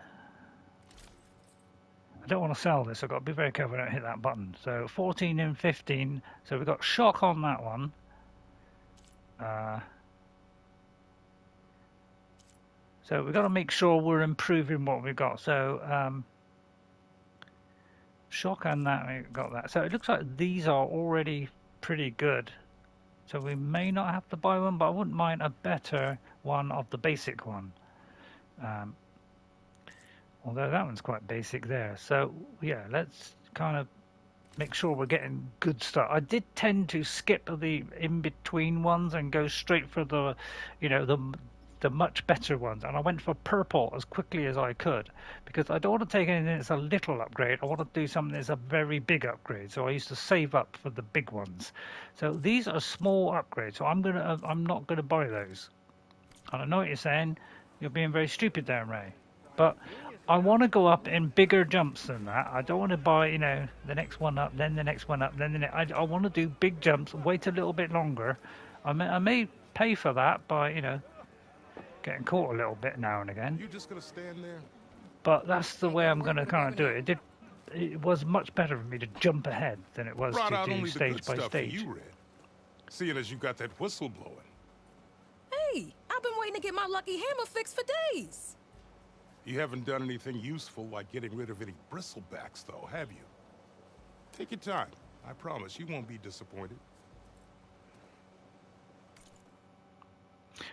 I don't want to sell this. I've got to be very careful I don't hit that button. So 14 and 15. So we've got shock on that one. So we've got to make sure we're improving what we've got. So shock and that, we've got that. So it looks like these are already pretty good. So we may not have to buy one, but I wouldn't mind a better one of the basic one. Although that one's quite basic there. So yeah, let's kind of make sure we're getting good stuff. I did tend to skip the in-between ones and go straight for the, the much better ones. And I went for purple as quickly as I could because I don't want to take anything that's a little upgrade. I want to do something that's a very big upgrade. So I used to save up for the big ones. So these are small upgrades. So I'm not gonna buy those. And I know what you're saying. You're being very stupid there, Ray. But I want to go up in bigger jumps than that. I don't want to buy, the next one up, then the next one up, then the next. I want to do big jumps, wait a little bit longer. I may pay for that by, getting caught a little bit now and again. You just gonna stand there? But that's the way I'm going to kind of do it. It was much better for me to jump ahead than it was to do stage by stage. You, Red. Seeing as you got that whistle blowing. Hey, I've been waiting to get my lucky hammer fixed for days. You haven't done anything useful like getting rid of any bristlebacks, though, have you? Take your time. I promise you won't be disappointed.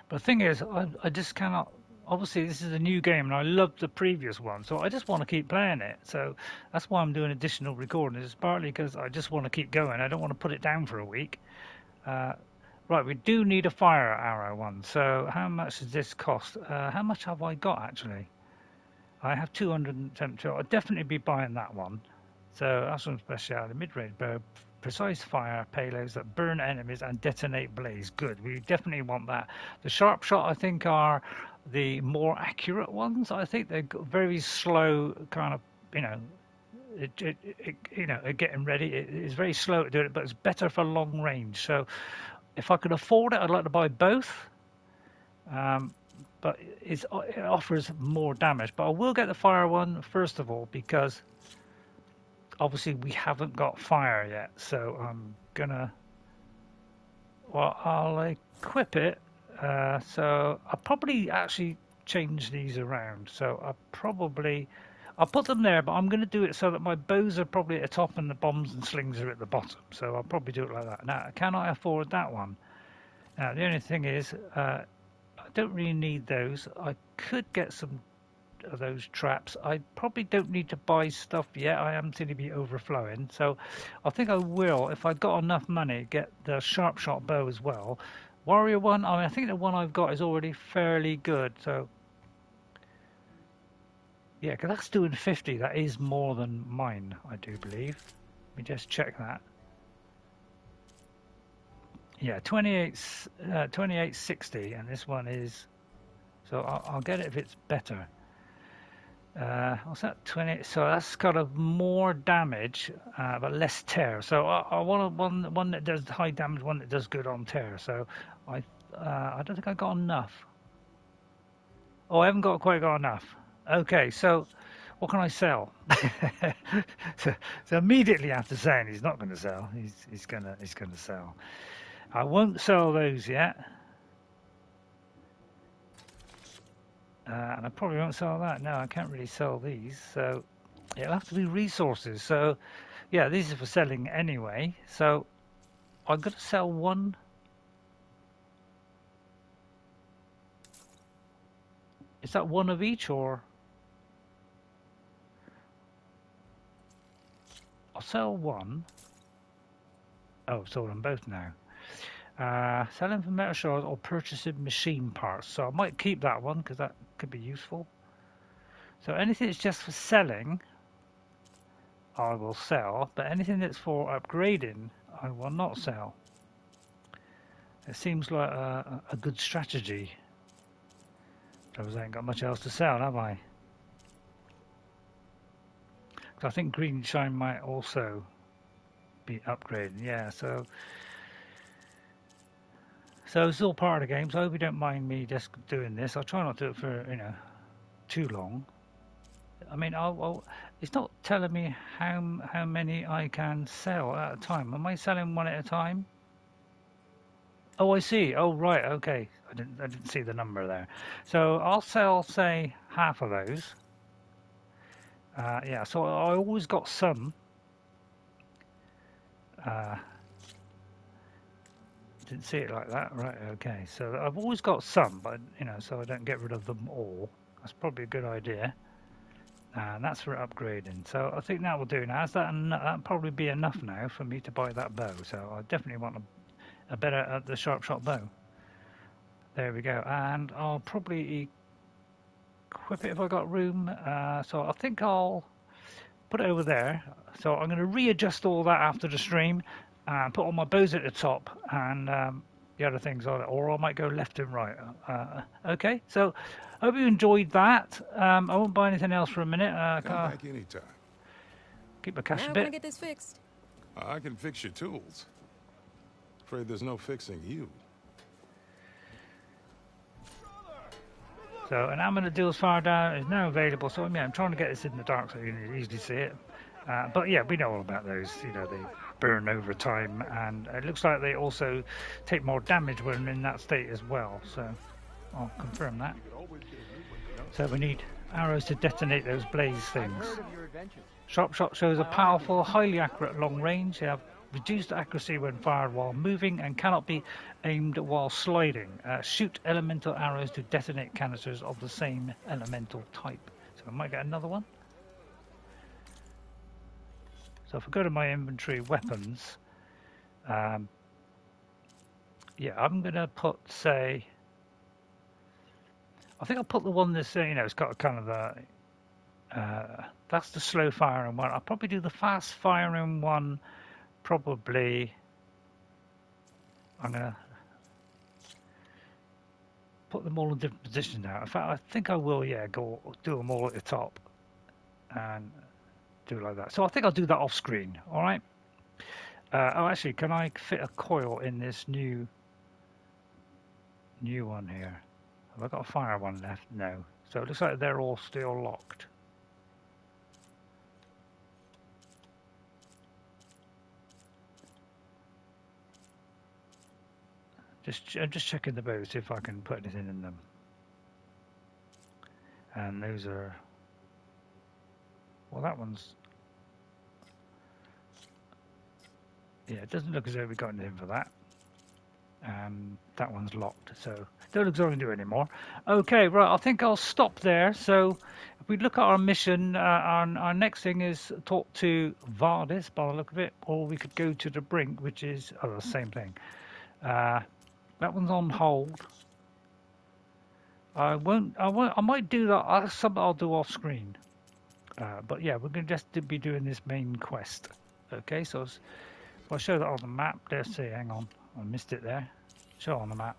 But the thing is, I just cannot... Obviously, this is a new game, and I loved the previous one, so I just want to keep playing it. So that's why I'm doing additional recordings. It's partly because I just want to keep going. I don't want to put it down for a week. Right, we do need a fire arrow one. So how much does this cost? How much have I got, actually? I have 272. I'll definitely be buying that one. So that's one speciality. Mid-range bow, precise fire payloads that burn enemies and detonate blaze. Good. We definitely want that. The sharp shot, I think, are the more accurate ones. I think they're very slow, kind of, getting ready. It is very slow at doing it, but it's better for long range. So if I could afford it, I'd like to buy both. But it offers more damage. But I will get the fire one first of all because obviously we haven't got fire yet. So I'm gonna. Well, I'll equip it. So I'll probably actually change these around. So I'll put them there, but I'm going to do it so that my bows are probably at the top and the bombs and slings are at the bottom. So I'll probably do it like that. Now, can I afford that one? Now, the only thing is, I don't really need those. I could get some of those traps. I probably don't need to buy stuff yet. I am seem to be overflowing. So I think I will, if I got enough money, get the sharp shot bow as well. Warrior one, I mean, I think the one I've got is already fairly good. So yeah, because that's doing 50. That is more than mine, I do believe. Let me just check that. Yeah, 2860, and this one is. So I'll get it if it's better. What's that? 20. So that's kind of more damage, but less tear. So I want one that does high damage, one that does good on tear. So I don't think I got enough. Oh, I haven't quite got enough. Okay, so what can I sell? so immediately after saying he's not going to sell, he's gonna sell. I won't sell those yet. And I probably won't sell that. No, I can't really sell these. So it'll have to be resources. So yeah, these are for selling anyway. So I'm going to sell one. Is that one of each, or? I'll sell one. Oh, I've sold them both now. Selling for metal shards or purchasing machine parts. So I might keep that one because that could be useful. So anything that's just for selling, I will sell. But anything that's for upgrading, I will not sell. It seems like a good strategy. Because I ain't got much else to sell, have I? Because I think green shine might also be upgraded. Yeah, so it's all part of the game. So I hope you don't mind me just doing this. I'll try not to do it for too long. I mean, it's not telling me how many I can sell at a time. Am I selling one at a time? Oh, I see. Oh, right. Okay. I didn't see the number there. So I'll sell, say, half of those. Yeah. So I always got some. Didn't see it like that. Right. Okay. So I've always got some, but so I don't get rid of them all. That's probably a good idea. And that's for upgrading. So I think that will do now. That'll probably be enough now for me to buy that bow. So I definitely want a better the sharp shot bow. There we go. And I'll probably equip it if I got room. So I think I'll put it over there. So I'm going to readjust all that after the stream and put all my bows at the top and the other things on it. Or I might go left and right. Okay. So I hope you enjoyed that. I won't buy anything else for a minute. Come back anytime. Keep my cash now a I'm bit. gonna get this fixed. I can fix your tools. Afraid there's no fixing you. So an ammo deals far down is now available. So yeah, I'm trying to get this in the dark so you can easily see it. But yeah, we know all about those. They burn over time, and it looks like they also take more damage when in that state as well. So I'll confirm that. So we need arrows to detonate those blaze things. Sharp shot shows a powerful, highly accurate long range. They have reduced accuracy when fired while moving and cannot be aimed while sliding. Shoot elemental arrows to detonate canisters of the same elemental type. So I might get another one. So if I go to my inventory weapons, yeah, I'm going to put, say, I think I'll put the one that's, it's got kind of the, that's the slow firing one. I'll probably do the fast firing one, probably, I'm going to put them all in different positions now. In fact, I think I will, yeah, do them all at the top and do it like that. So I think I'll do that off screen, all right? Oh, actually, can I fit a coil in this new one here? Have I got a fire one left? No. So it looks like they're all still locked. I'm just checking the bows, see if I can put anything in them. And those are... Well, that one's... Yeah, it doesn't look as though we got anything for that. And that one's locked, so don't look as though we can do anymore. Okay, right, I think I'll stop there. So if we look at our mission, our next thing is talk to Vardis, by the look of it, or we could go to the Brink, which is the same thing. That one's on hold. I might do that. That's something I'll do off screen. But yeah, we're going to just be doing this main quest. Okay, so I'll show that on the map. Let's see, hang on. I missed it there. Show on the map.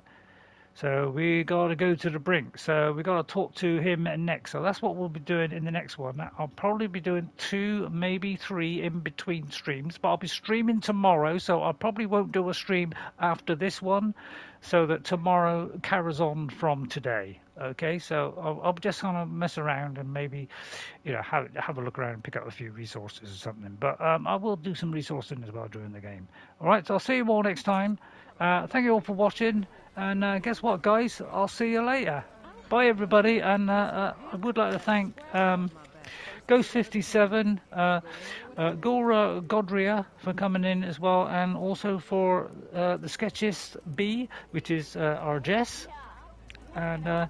So we got to go to the Brink. So we got to talk to him next. So that's what we'll be doing in the next one. I'll probably be doing 2, maybe 3 in between streams. But I'll be streaming tomorrow. So I probably won't do a stream after this one. So that tomorrow carries on from today. Okay, so I'll just kind of mess around and maybe, you know, have a look around and pick up a few resources or something. But I will do some resourcing as well during the game. All right, so I'll see you all next time. Thank you all for watching. And guess what, guys? I'll see you later. Bye, everybody. And I would like to thank Ghost57, Gora Godria for coming in as well, and also for the Sketchist B, which is our Jess. And I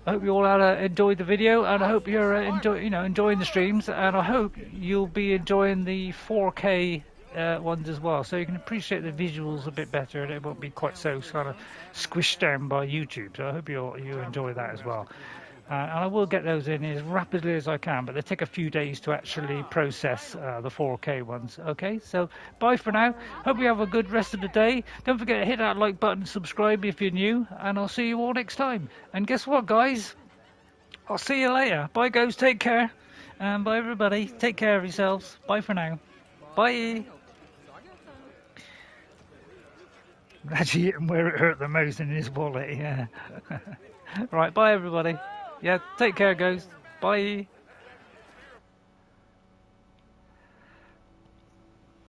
hope you all enjoyed the video, and I hope you're enjoying the streams, and I hope you'll be enjoying the 4K ones as well, so you can appreciate the visuals a bit better, and it won't be quite so kind of squished down by YouTube. So I hope you enjoy that as well. And I will get those in as rapidly as I can, but they take a few days to actually process the 4K ones. Okay, so bye for now. Hope you have a good rest of the day. Don't forget to hit that like button, subscribe if you're new, and I'll see you all next time. And guess what, guys? I'll see you later. Bye, guys. Take care. And bye, everybody. Take care of yourselves. Bye for now. Bye. Actually hit him where it hurt the most in his wallet, yeah. Right, bye, everybody. Yeah, take care, Ghost. Bye.